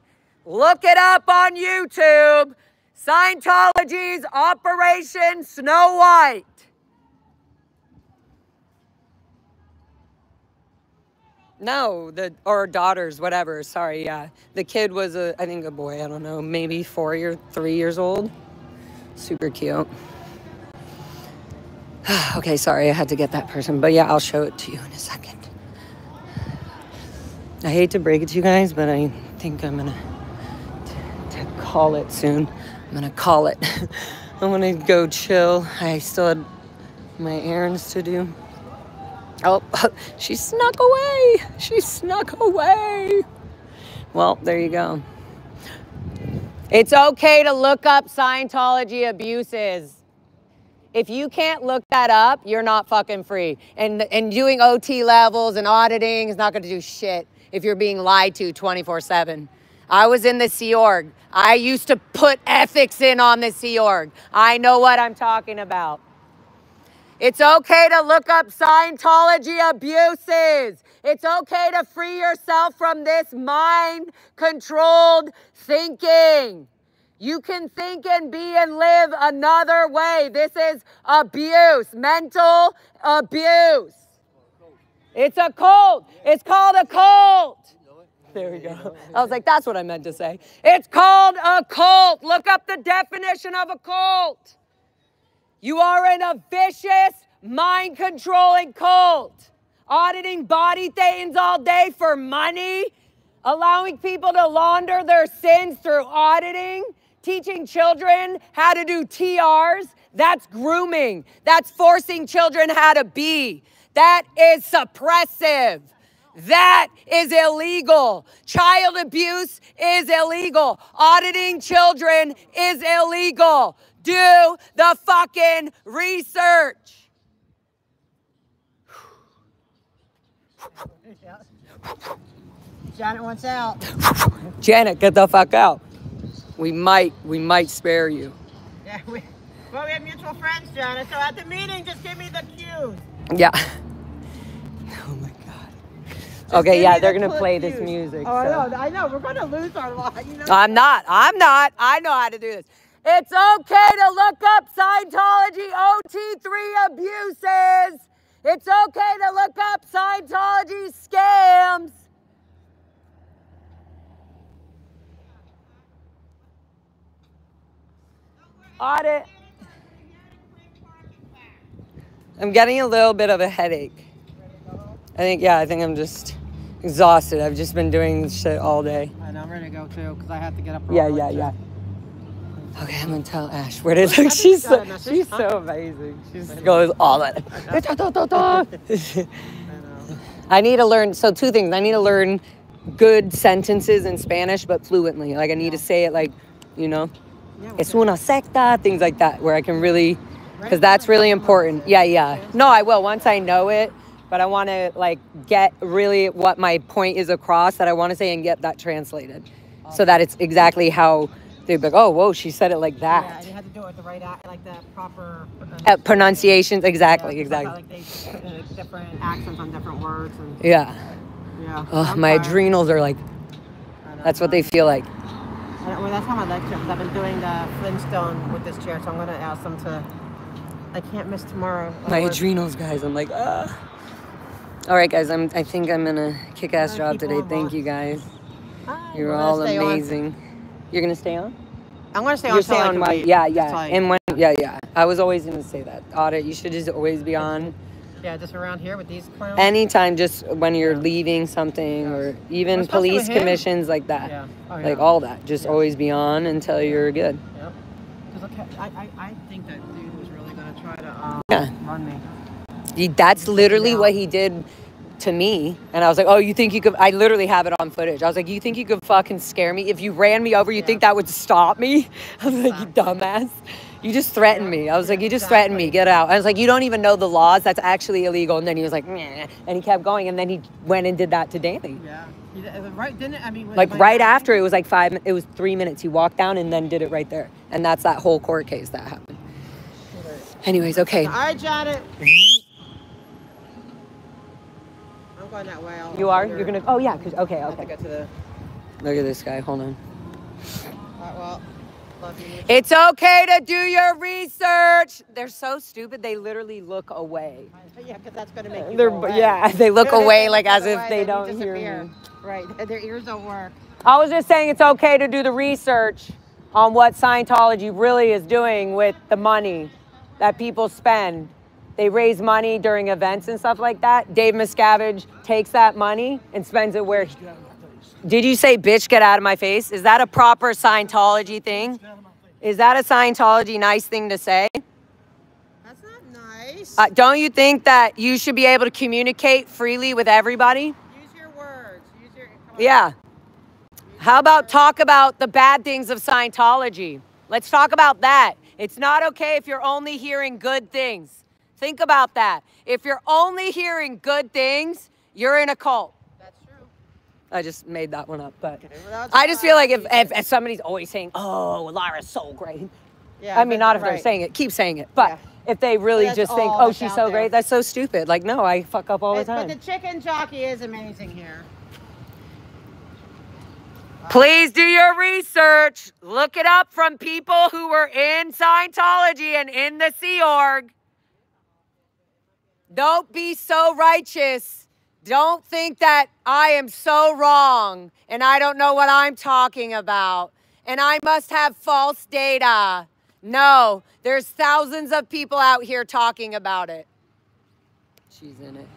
Speaker 4: Look it up on YouTube. Scientology's Operation Snow White. No, or daughters, whatever. Sorry, yeah. The kid was I think a boy, I don't know, maybe 3 years old. Super cute. Okay, sorry, I had to get that person. But yeah, I'll show it to you in a second. I hate to break it to you guys, but I think I'm gonna to call it soon. I'm gonna call it. I'm gonna go chill. I still had my errands to do. Oh, she snuck away. She snuck away. Well, there you go. It's okay to look up Scientology abuses. If you can't look that up, you're not fucking free. And doing OT levels and auditing is not going to do shit if you're being lied to 24/7. I was in the Sea Org. I used to put ethics in on the Sea Org. I know what I'm talking about. It's okay to look up Scientology abuses. It's okay to free yourself from this mind-controlled thinking. You can think and be and live another way. This is abuse, mental abuse. It's a cult. It's called a cult. There we go. I was like, that's what I meant to say. It's called a cult. Look up the definition of a cult. You are in a vicious, mind-controlling cult. Auditing body thetans all day for money. Allowing people to launder their sins through auditing. Teaching children how to do TRs. That's grooming. That's forcing children how to be. That is suppressive. That is illegal. Child abuse is illegal. Auditing children is illegal. Do the fucking research.
Speaker 7: Janet wants out.
Speaker 4: Janet, get the fuck out. We might spare you.
Speaker 7: Yeah, we have mutual friends, Janet. So at the meeting, just give me the cues.
Speaker 4: Yeah. Oh my God. Okay, yeah, they're gonna play this music.
Speaker 7: Oh,
Speaker 4: so.
Speaker 7: I know. We're gonna lose our life. You know?
Speaker 4: I'm not. I know how to do this. It's okay to look up Scientology OT3 abuses. It's okay to look up Scientology scams. Audit. I'm getting a little bit of a headache. I think I'm just exhausted. I've just been doing this shit all day.
Speaker 7: I know, I'm ready to go too, because I have to get up.
Speaker 4: Yeah. Okay, I'm gonna tell Ash where it is. She's so amazing. She just goes all that. I need to learn. So 2 things. I need to learn good sentences in Spanish, but fluently. Like I need to say it like, you know, es una secta, things like that, where I can really, because that's really important. Yeah. No, I will once I know it. But I want to like get really what my point is across that I want to say and get that translated, so that it's exactly how. They'd be like, oh, whoa, she said it like that.
Speaker 7: Yeah, and you had to do it with the right, like the proper
Speaker 4: pronunciations. Exactly.
Speaker 7: Like they put different accents on different words. And,
Speaker 4: yeah.
Speaker 7: Oh,
Speaker 4: my adrenals are like, that's what they feel like.
Speaker 7: Well, that's how my lecture, because I've been doing the Flintstone with this chair, so I'm going to ask them to, I can't miss tomorrow.
Speaker 4: My adrenals, guys, I'm like, All right, guys. I think I'm in a kick-ass job today. Thank you, guys. You're all amazing. You're gonna stay on?
Speaker 7: I'm gonna stay on.
Speaker 4: You're stay on my and when I was always gonna say that. Audit, you should just always be on.
Speaker 7: Yeah, just around here with these clowns.
Speaker 4: Anytime, just when you're leaving something, or even police commissions like that.
Speaker 7: Yeah. Oh, yeah.
Speaker 4: Like all that. Just always be on until you're good.
Speaker 7: Yep. Because I think that dude was really gonna try to run me.
Speaker 4: That's literally what he did to me. And I was like, oh, you think you could? I literally have it on footage. I was like, you think you could fucking scare me? If you ran me over, you think that would stop me? I was like, you dumbass. You just threatened me. I was like, you just threatened me. Get out. I was like, you don't even know the laws. That's actually illegal. And then he was like, meh. And he kept going. And then he went and did that to Danny.
Speaker 7: Yeah. Right, didn't it? I mean,
Speaker 4: like right after, it was like 3 minutes. He walked down and then did it right there. And that's that whole court case that happened. Anyways, okay.
Speaker 7: All right, Janet. I'm going that way.
Speaker 4: You are? You're going to? Oh, yeah. Okay.
Speaker 7: I get to the...
Speaker 4: Look at this guy. Hold on.
Speaker 7: All right, well...
Speaker 4: It's okay to do your research. They're so stupid. They literally look away.
Speaker 7: Yeah, because that's going to make you go away.
Speaker 4: Yeah, they look away like as if they don't hear me.
Speaker 7: Right, their ears don't work.
Speaker 4: I was just saying it's okay to do the research on what Scientology really is doing with the money that people spend. They raise money during events and stuff like that. Dave Miscavige takes that money and spends it where... Did you say, bitch, get out of my face? Is that a proper Scientology thing? Is that a Scientology nice thing to say?
Speaker 7: That's not nice.
Speaker 4: Don't you think that you should be able to communicate freely with everybody?
Speaker 7: Use your words.
Speaker 4: Yeah. How about talk about the bad things of Scientology? Let's talk about that. It's not okay if you're only hearing good things. Think about that. If you're only hearing good things, you're in a cult. I just made that one up, but I just feel like if somebody's always saying, oh, Lara's so great. Yeah, I mean, not if they're saying it, keep saying it. But if they really just think, oh, she's so great, that's so stupid. Like, no, I fuck up all the time.
Speaker 7: But the chicken jockey is amazing here.
Speaker 4: Please do your research. Look it up from people who were in Scientology and in the Sea Org. Don't be so righteous. Don't think that I am so wrong and I don't know what I'm talking about and I must have false data. No, there's thousands of people out here talking about it. She's in it.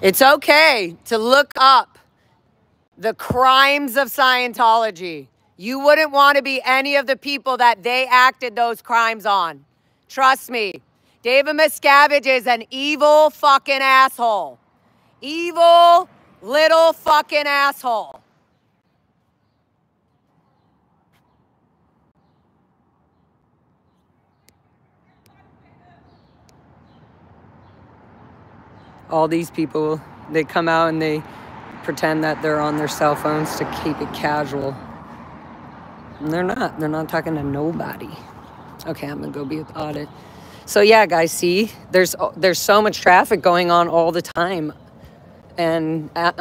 Speaker 4: It's okay to look up the crimes of Scientology. You wouldn't want to be any of the people that they acted those crimes on. Trust me. David Miscavige is an evil fucking asshole. Evil little fucking asshole. All these people, they come out and they pretend that they're on their cell phones to keep it casual. And they're not. They're not talking to nobody. Okay, I'm going to go be with Audit. So, yeah, guys, see? There's so much traffic going on all the time. And at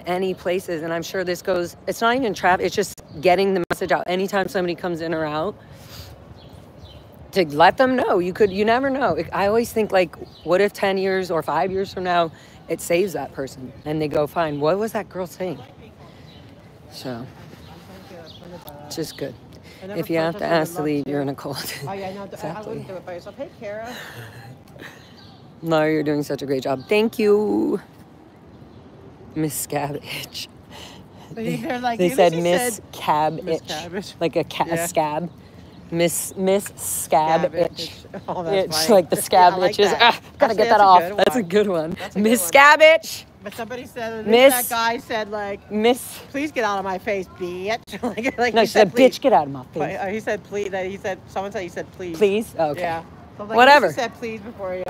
Speaker 4: any places. And I'm sure this goes... It's not even traffic. It's just getting the message out. Anytime somebody comes in or out, to let them know. You never know. I always think, like, what if 10 years or 5 years from now, it saves that person? And they go, fine, what was that girl saying? So... It's just good. If you have to ask to leave, you're in a cult.
Speaker 7: Oh, yeah, no, exactly. I wouldn't do it by yourself. Hey, Kara.
Speaker 4: Lara, you're doing such a great job. Thank you, Miss Cabbage. They said Miss Cabbage. Like a scab. Miss Scab Itch.
Speaker 7: Oh, that's
Speaker 4: itch, like the scab itches. Gotta get that off. That's a good one. Miss Scab Itch.
Speaker 7: But somebody said, that guy said, like,
Speaker 4: Miss,
Speaker 7: please get out of my face, bitch. like
Speaker 4: no, she said, bitch, get out of my face.
Speaker 7: But, he said, please. Someone said he said, please.
Speaker 4: Please? Okay.
Speaker 7: Yeah. So
Speaker 4: whatever.
Speaker 7: He said, please before you.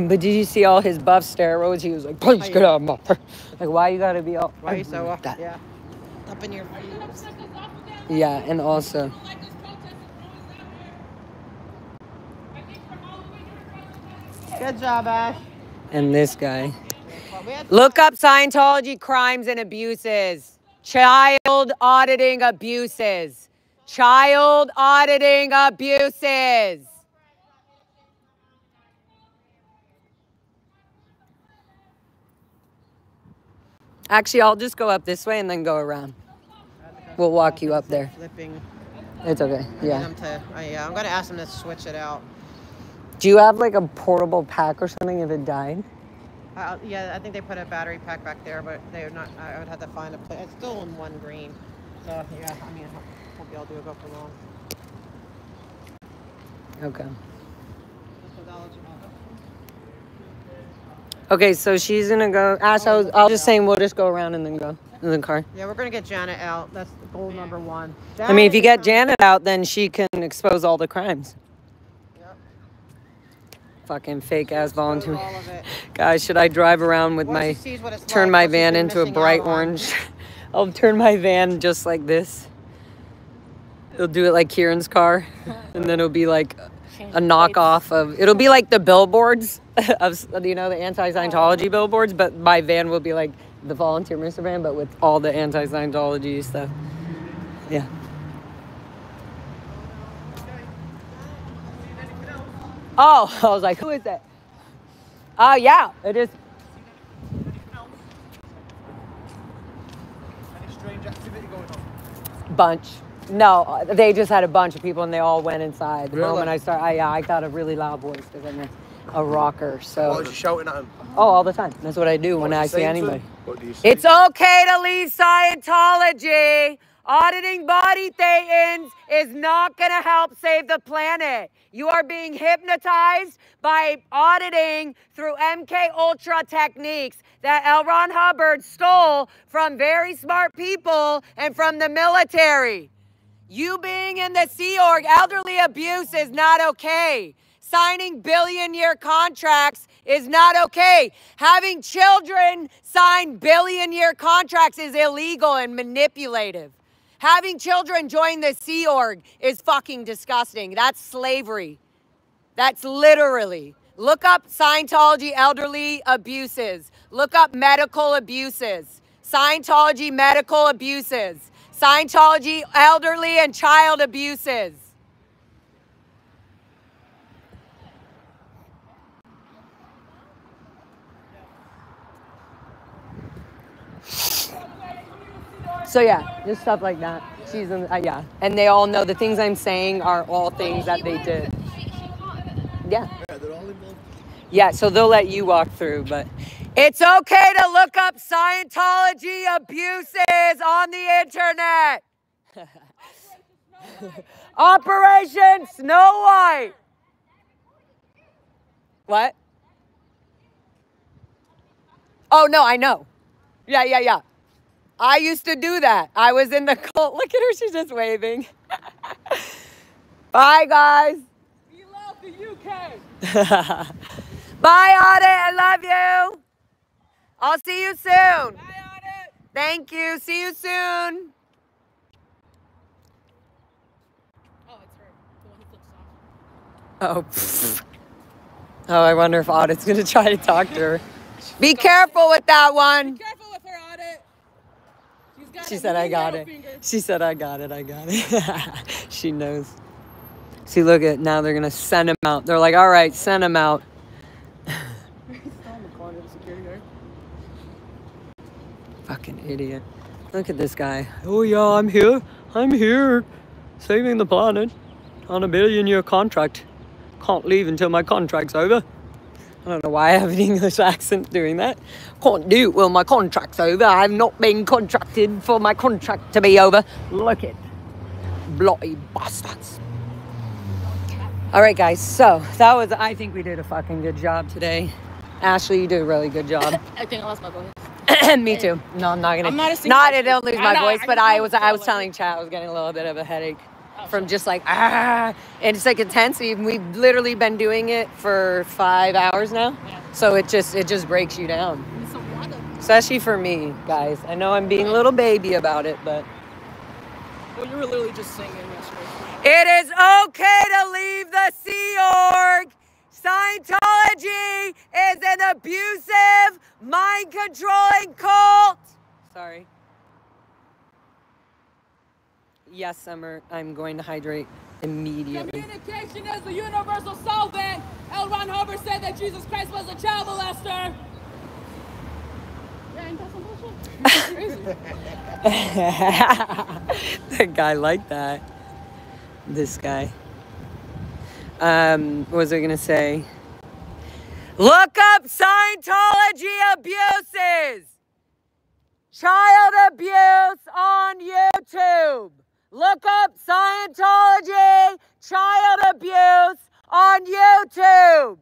Speaker 4: But did you see all his buff steroids? He was like, please get out of my face. Like, why you gotta be all...
Speaker 7: Why are you so up? Yeah. Up in your feet.
Speaker 4: Yeah, and also...
Speaker 7: Good job, Ash.
Speaker 4: And this guy. Look up Scientology crimes and abuses. Child auditing abuses. Child auditing abuses. Actually, I'll just go up this way and then go around. We'll walk you up there.
Speaker 7: Flipping.
Speaker 4: It's okay. Yeah.
Speaker 7: I'm gonna ask them to switch it out.
Speaker 4: Do you have like a portable pack or something if it died?
Speaker 7: Yeah, I think they put a battery pack back there, but they're not. I would have to find a place. It's still in one green. So yeah, I mean, hopefully I'll do it go for long.
Speaker 4: Okay. Okay, so she's gonna go. Ash, I was just saying we'll just go around and then go in the car.
Speaker 7: Yeah, we're gonna get Janet out. That's goal number one.
Speaker 4: I mean, if you get Janet out, then she can expose all the crimes.
Speaker 7: Yep.
Speaker 4: Fucking fake ass volunteer. Guys, should I drive around with turn my van into a bright orange? I'll turn my van just like this. It'll do it like Kieran's car, and then it'll be like a knockoff of. It'll be like the billboards of the anti-Scientology billboards, but my van will be like the volunteer minister van, but with all the anti-Scientology stuff. Yeah. Oh, I was like, who is that? Oh, yeah, it is.
Speaker 6: Any strange activity going on?
Speaker 4: Bunch. No, they just had a bunch of people and they all went inside. The
Speaker 6: Really?
Speaker 4: moment I started, I got a really loud voice because I'm a rocker. So.
Speaker 6: What was you shouting at him?
Speaker 4: Oh, all the time. That's what I do when I see anybody.
Speaker 6: What do you say?
Speaker 4: It's okay to leave Scientology. Auditing body Thetans is not going to help save the planet. You are being hypnotized by auditing through MK Ultra techniques that L. Ron Hubbard stole from very smart people and from the military. You being in the Sea Org, elderly abuse is not okay. Signing billion-year contracts is not okay. Having children sign billion-year contracts is illegal and manipulative. Having children join the Sea Org is fucking disgusting. That's slavery. That's literally. Look up Scientology elderly abuses. Look up medical abuses. Scientology medical abuses. Scientology elderly and child abuses. So yeah, just stuff like that. She's in, yeah, and they all know the things I'm saying are all things that they did. Yeah.
Speaker 3: They're all involved. Yeah,
Speaker 4: so they'll let you walk through, but it's okay to look up Scientology abuses on the internet. Operation Snow White. What? Oh no, I know. Yeah. I used to do that. I was in the cult. Look at her, she's just waving. Bye, guys.
Speaker 2: We love the UK.
Speaker 4: Bye, Audit. I love you. I'll see you soon.
Speaker 2: Bye, Audit.
Speaker 4: Thank you. See you soon.
Speaker 2: Oh, it's her. The one who flips off.
Speaker 4: Oh, I wonder if Audit's going to try to talk to her. Be careful with that one.
Speaker 2: Be careful with her, Audit.
Speaker 4: She said, I got it. She said, I got it. She knows. See, look at, now they're going to send him out. They're like, all right, send him out. Fucking idiot. Look at this guy. Oh, yeah, I'm here. I'm here. Saving the planet on a billion-year contract. Can't leave until my contract's over. I don't know why I have an English accent doing that. Can't do it while my contract's over. I've not been contracted for my contract to be over. Look at bloody bastards. All right, guys. So that was, I think we did a fucking good job today. Ashley, you did a really good job.
Speaker 2: I think I lost my voice.
Speaker 4: Me too. No, I'm not gonna.
Speaker 2: I'm not a singer.
Speaker 4: Not, I don't lose my voice, but I was
Speaker 2: like,
Speaker 4: telling Chad I was getting a little bit of a headache from just like and it's like intense. We've literally been doing it for 5 hours now, so it just breaks you down. Especially for me, guys. I know I'm being a little baby about it, but.
Speaker 2: Well, you were literally just singing yesterday.
Speaker 4: It is okay to leave the Sea Org. Scientology is an abusive, mind-controlling cult. Sorry. Yes, Summer. I'm going to hydrate immediately.
Speaker 8: Communication is the universal solvent. L. Ron Hubbard said that Jesus Christ was a child molester. Yeah, ain't that some bullshit? Crazy.
Speaker 4: That guy like that. This guy. What was I gonna say? Look up Scientology abuses. Child abuse on YouTube. Look up Scientology child abuse on YouTube.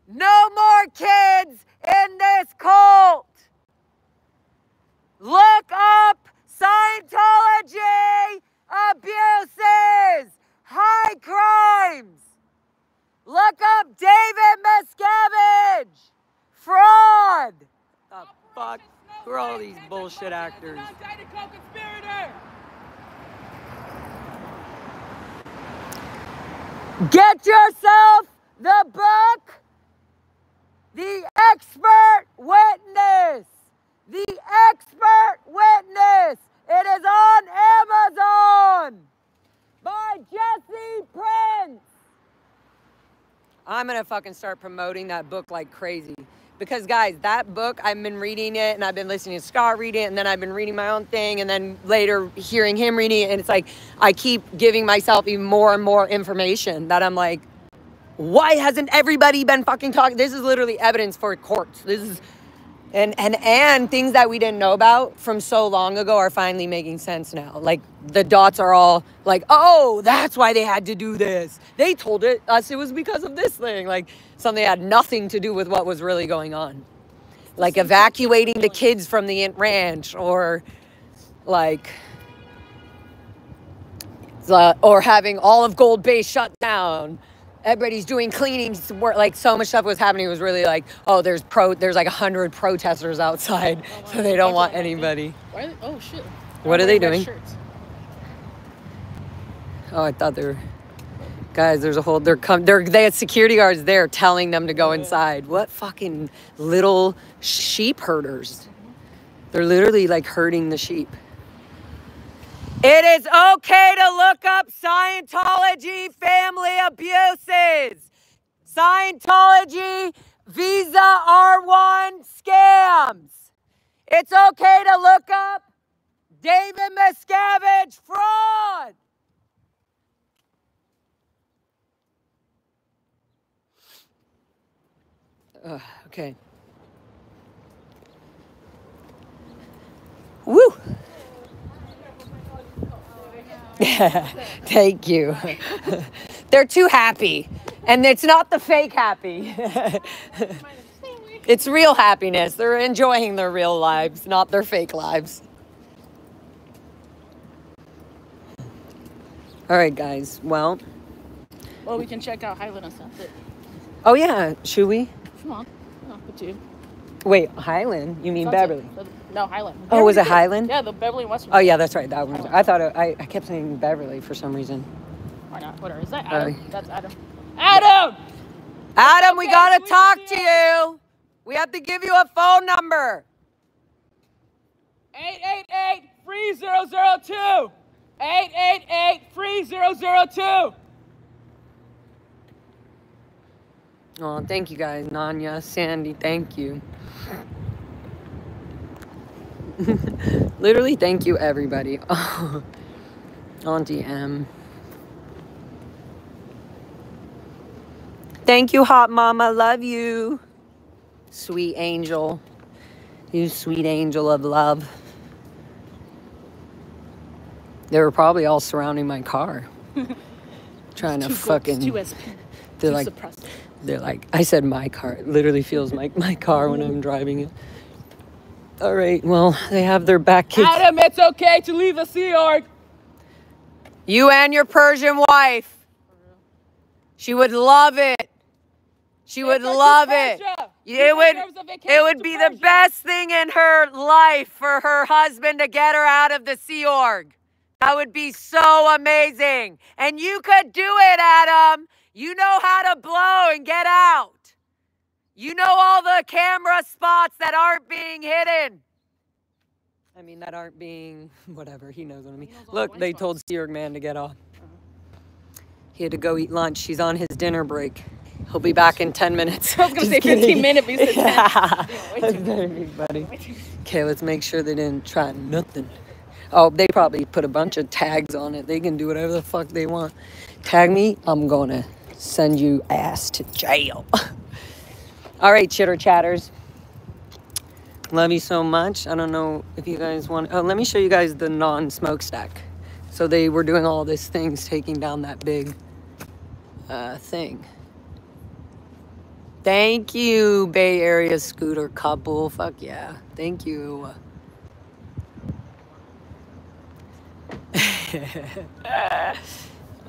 Speaker 4: No more kids in this cult. Look up Scientology abuses, high crimes. Look up David Miscavige, fraud. The fuck? Who are all these bullshit actors? Get yourself the book, The Expert Witness. The Expert Witness. It is on Amazon by Jesse Prince. I'm going to fucking start promoting that book like crazy. Because, guys, that book, I've been reading it, and I've been listening to Scott read it, and then I've been reading my own thing, and then later hearing him reading it, and it's like I keep giving myself even more and more information that I'm like, why hasn't everybody been fucking talking? This is literally evidence for courts. This is... And things that we didn't know about from so long ago are finally making sense now. Like, the dots are all like, oh, that's why they had to do this. They told us it was because of this thing. Like, something that had nothing to do with what was really going on. Like, evacuating the kids from the ranch, or, like, or having all of Gold Bay shut down. Everybody's doing cleanings, like so much stuff was happening. It was really like, oh, there's like 100 protesters outside, so they don't want anybody.
Speaker 2: Why? Oh shit!
Speaker 4: What are they doing? Oh, I thought they were. Guys, there's a whole. They had security guards there telling them to go inside. What fucking little sheep herders? They're literally like herding the sheep. It is okay to look up Scientology family abuses. Scientology Visa R1 scams. It's okay to look up David Miscavige fraud. Okay. Woo. Thank you. They're too happy. And it's not the fake happy. It's real happiness. They're enjoying their real lives, not their fake lives. All right, guys. Well,
Speaker 2: we can check out Highland and Sunset.
Speaker 4: Oh, yeah. Should we?
Speaker 2: Come on. With you.
Speaker 4: Wait, Highland? You mean
Speaker 2: Sunset.
Speaker 4: Beverly?
Speaker 2: No, Highland.
Speaker 4: Oh, was it Highland?
Speaker 2: Yeah, the Beverly and Western.
Speaker 4: Oh, yeah, that's right. That one. I thought I kept saying Beverly for some reason.
Speaker 2: Why not? Whatever. Is that Adam? That's Adam. Adam!
Speaker 4: Adam, we got to talk to you. We have to give you a phone number.
Speaker 8: 888-3002. 888-3002.
Speaker 4: Oh, thank you guys. Nanya, Sandy, thank you. Literally, thank you, everybody. Oh, Auntie M. Thank you, Hot Mama. Love you. Sweet angel. You sweet angel of love. They were probably all surrounding my car. Trying to fucking... They're like, I said my car. It literally feels like my car when I'm driving it. All right, well, they have their back kids.
Speaker 8: Adam, it's okay to leave the Sea Org.
Speaker 4: You and your Persian wife. She would love it. She would love it. It would be the best thing in her life for her husband to get her out of the Sea Org. That would be so amazing. And you could do it, Adam. You know how to blow and get out. You know all the camera spots that aren't being hidden. I mean, that aren't being, whatever, he knows what I mean. Look, they told Sea Org Man to get off. He had to go eat lunch. He's on his dinner break. He'll be back in 10 minutes.
Speaker 2: I was going to say 15 minutes, but you said 10.
Speaker 4: That's very big, buddy. Okay, let's make sure they didn't try nothing. Oh, they probably put a bunch of tags on it. They can do whatever the fuck they want. Tag me, I'm going to send you ass to jail. All right, chitter chatters. Love you so much. I don't know if you guys want... Oh, let me show you guys the non-smokestack. So they were doing all these things, taking down that big thing. Thank you, Bay Area scooter couple. Fuck yeah. Thank you.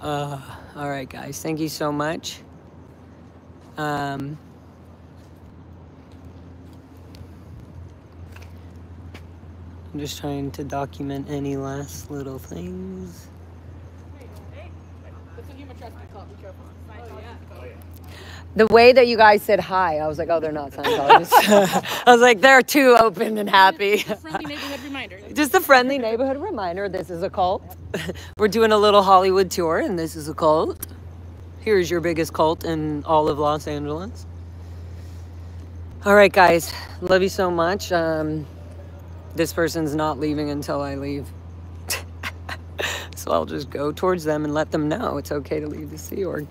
Speaker 4: All right, guys. Thank you so much. I'm just trying to document any last little things. The way that you guys said hi, I was like, oh, they're not Scientologists. I was like, they're too open and happy.
Speaker 2: Just a friendly neighborhood reminder.
Speaker 4: Just a friendly neighborhood reminder. This is a cult. We're doing a little Hollywood tour, and this is a cult. Here's your biggest cult in all of Los Angeles. All right, guys. Love you so much. This person's not leaving until I leave. So I'll just go towards them and let them know it's okay to leave the Sea Org.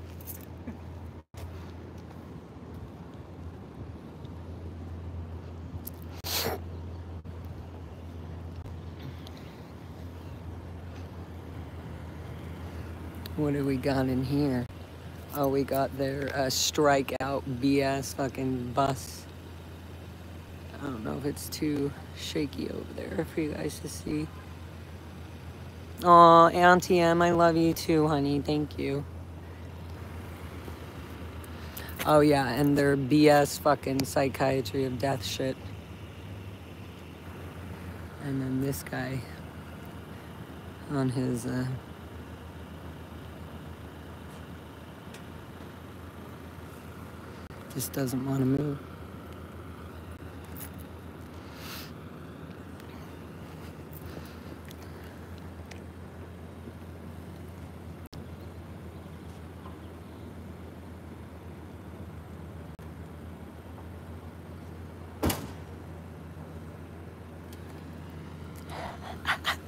Speaker 4: What do we got in here? Oh, we got their strikeout BS fucking bus. I don't know if it's too shaky over there for you guys to see. Aw, Auntie M, I love you too, honey. Thank you. Oh, yeah, and their BS fucking psychiatry of death shit. And then this guy on his... just doesn't want to move.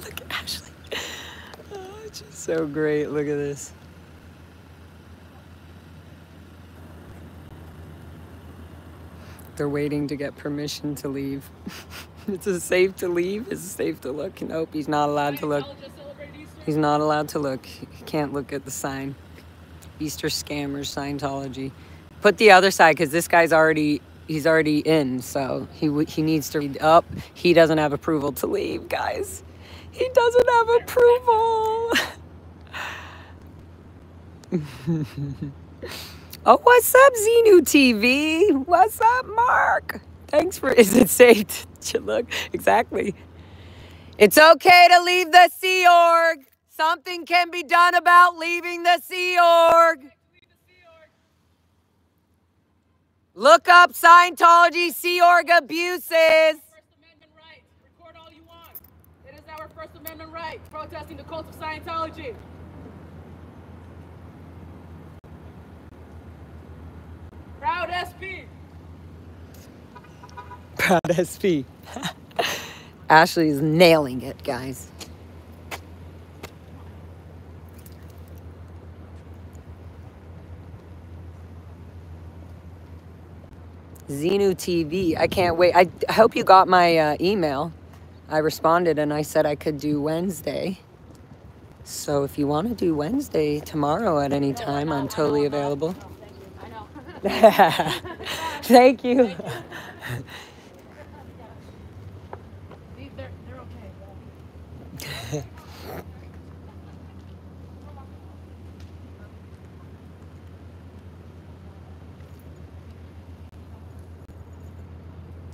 Speaker 4: Look at Ashley. Oh, she's so great. Look at this. They're waiting to get permission to leave. Is it safe to leave? Is it safe to look? Nope, he's not allowed to look. He's not allowed to look. He can't look at the sign. Easter scammers, Scientology. Put the other side, because this guy's he's already in, so he needs to read up. He doesn't have approval to leave, guys. He doesn't have approval. Oh, what's up, Xenu TV? What's up, Mark? Thanks for... Is it safe to look? Exactly. It's okay to leave the Sea Org. Something can be done about leaving the Sea Org. Look up Scientology Sea Org abuses.
Speaker 8: First Amendment right. Record all you want. It is our First Amendment right. Protesting the cult of Scientology. Proud SP.
Speaker 4: Proud SP. Ashley's nailing it, guys. Xenu TV. I can't wait. I hope you got my email. I responded and I said I could do Wednesday. So if you want to do Wednesday tomorrow at any time, I'm totally available. Thank you.
Speaker 8: They're okay.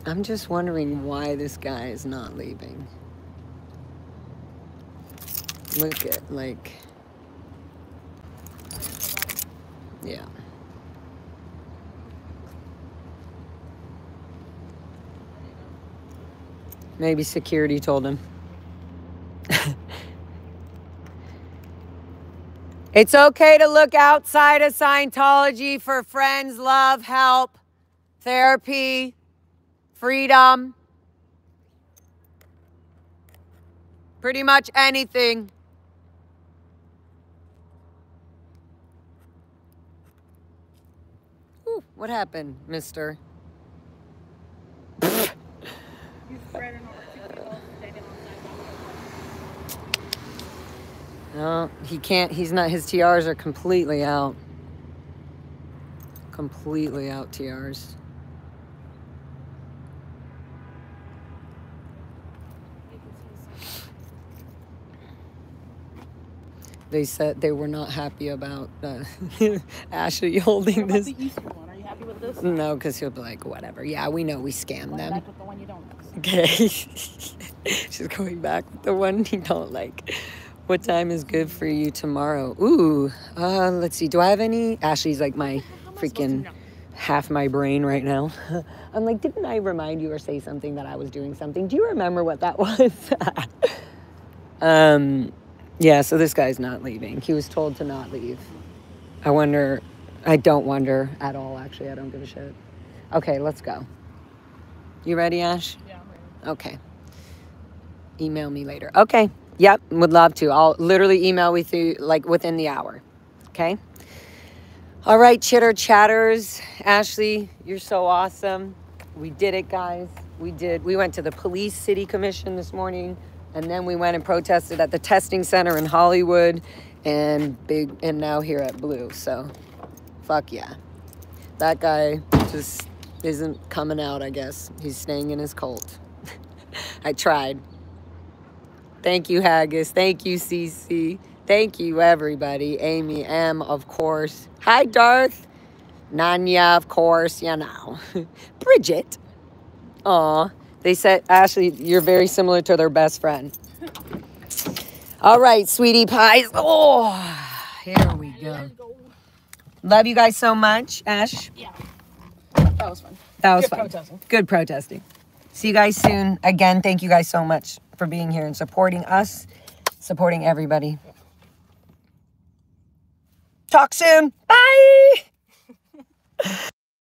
Speaker 4: I'm just wondering why this guy is not leaving. Look at, like... Yeah. Maybe security told him. It's okay to look outside of Scientology for friends, love, help, therapy, freedom. Pretty much anything. Ooh, what happened, mister? No, he can't. He's not. His TRs are completely out. Completely out TRs. They said they were not happy about Ashley holding this.
Speaker 2: The Easter one? Are you happy with this?
Speaker 4: No, because he'll be like, whatever. Yeah, we know we scammed them.
Speaker 2: Back with the one you don't like.
Speaker 4: Okay. She's going back with the one you don't like. What time is good for you tomorrow? Ooh, let's see. Do I have any? Ashley's like my freaking half my brain right now. I'm like, didn't I remind you or say something that I was doing something? Do you remember what that was? Yeah, so this guy's not leaving. He was told to not leave. I wonder. I don't wonder at all, actually. I don't give a shit. Okay, let's go. You ready, Ash?
Speaker 2: Yeah, I'm ready.
Speaker 4: Okay. Email me later. Okay. Yep, would love to. I'll literally email with you like within the hour. Okay? All right, chitter chatters. Ashley, you're so awesome. We did it, guys. We did. We went to the Police City Commission this morning, and then we went and protested at the testing center in Hollywood and now here at Blue. So, fuck yeah. That guy just isn't coming out, I guess. He's staying in his cult. I tried. Thank you, Haggis. Thank you, CC. Thank you, everybody. Amy M, of course. Hi, Darth. Nanya, of course, you know. Bridget. Aw. They said, Ashley, you're very similar to their best friend. All right, sweetie pies. Oh, here we go. Love you guys so much. Ash?
Speaker 2: Yeah. That was fun.
Speaker 4: That was
Speaker 2: Good
Speaker 4: fun.
Speaker 2: protesting.
Speaker 4: Good protesting. See you guys soon. Again, thank you guys so much for being here and supporting us, supporting everybody. Talk soon. Bye.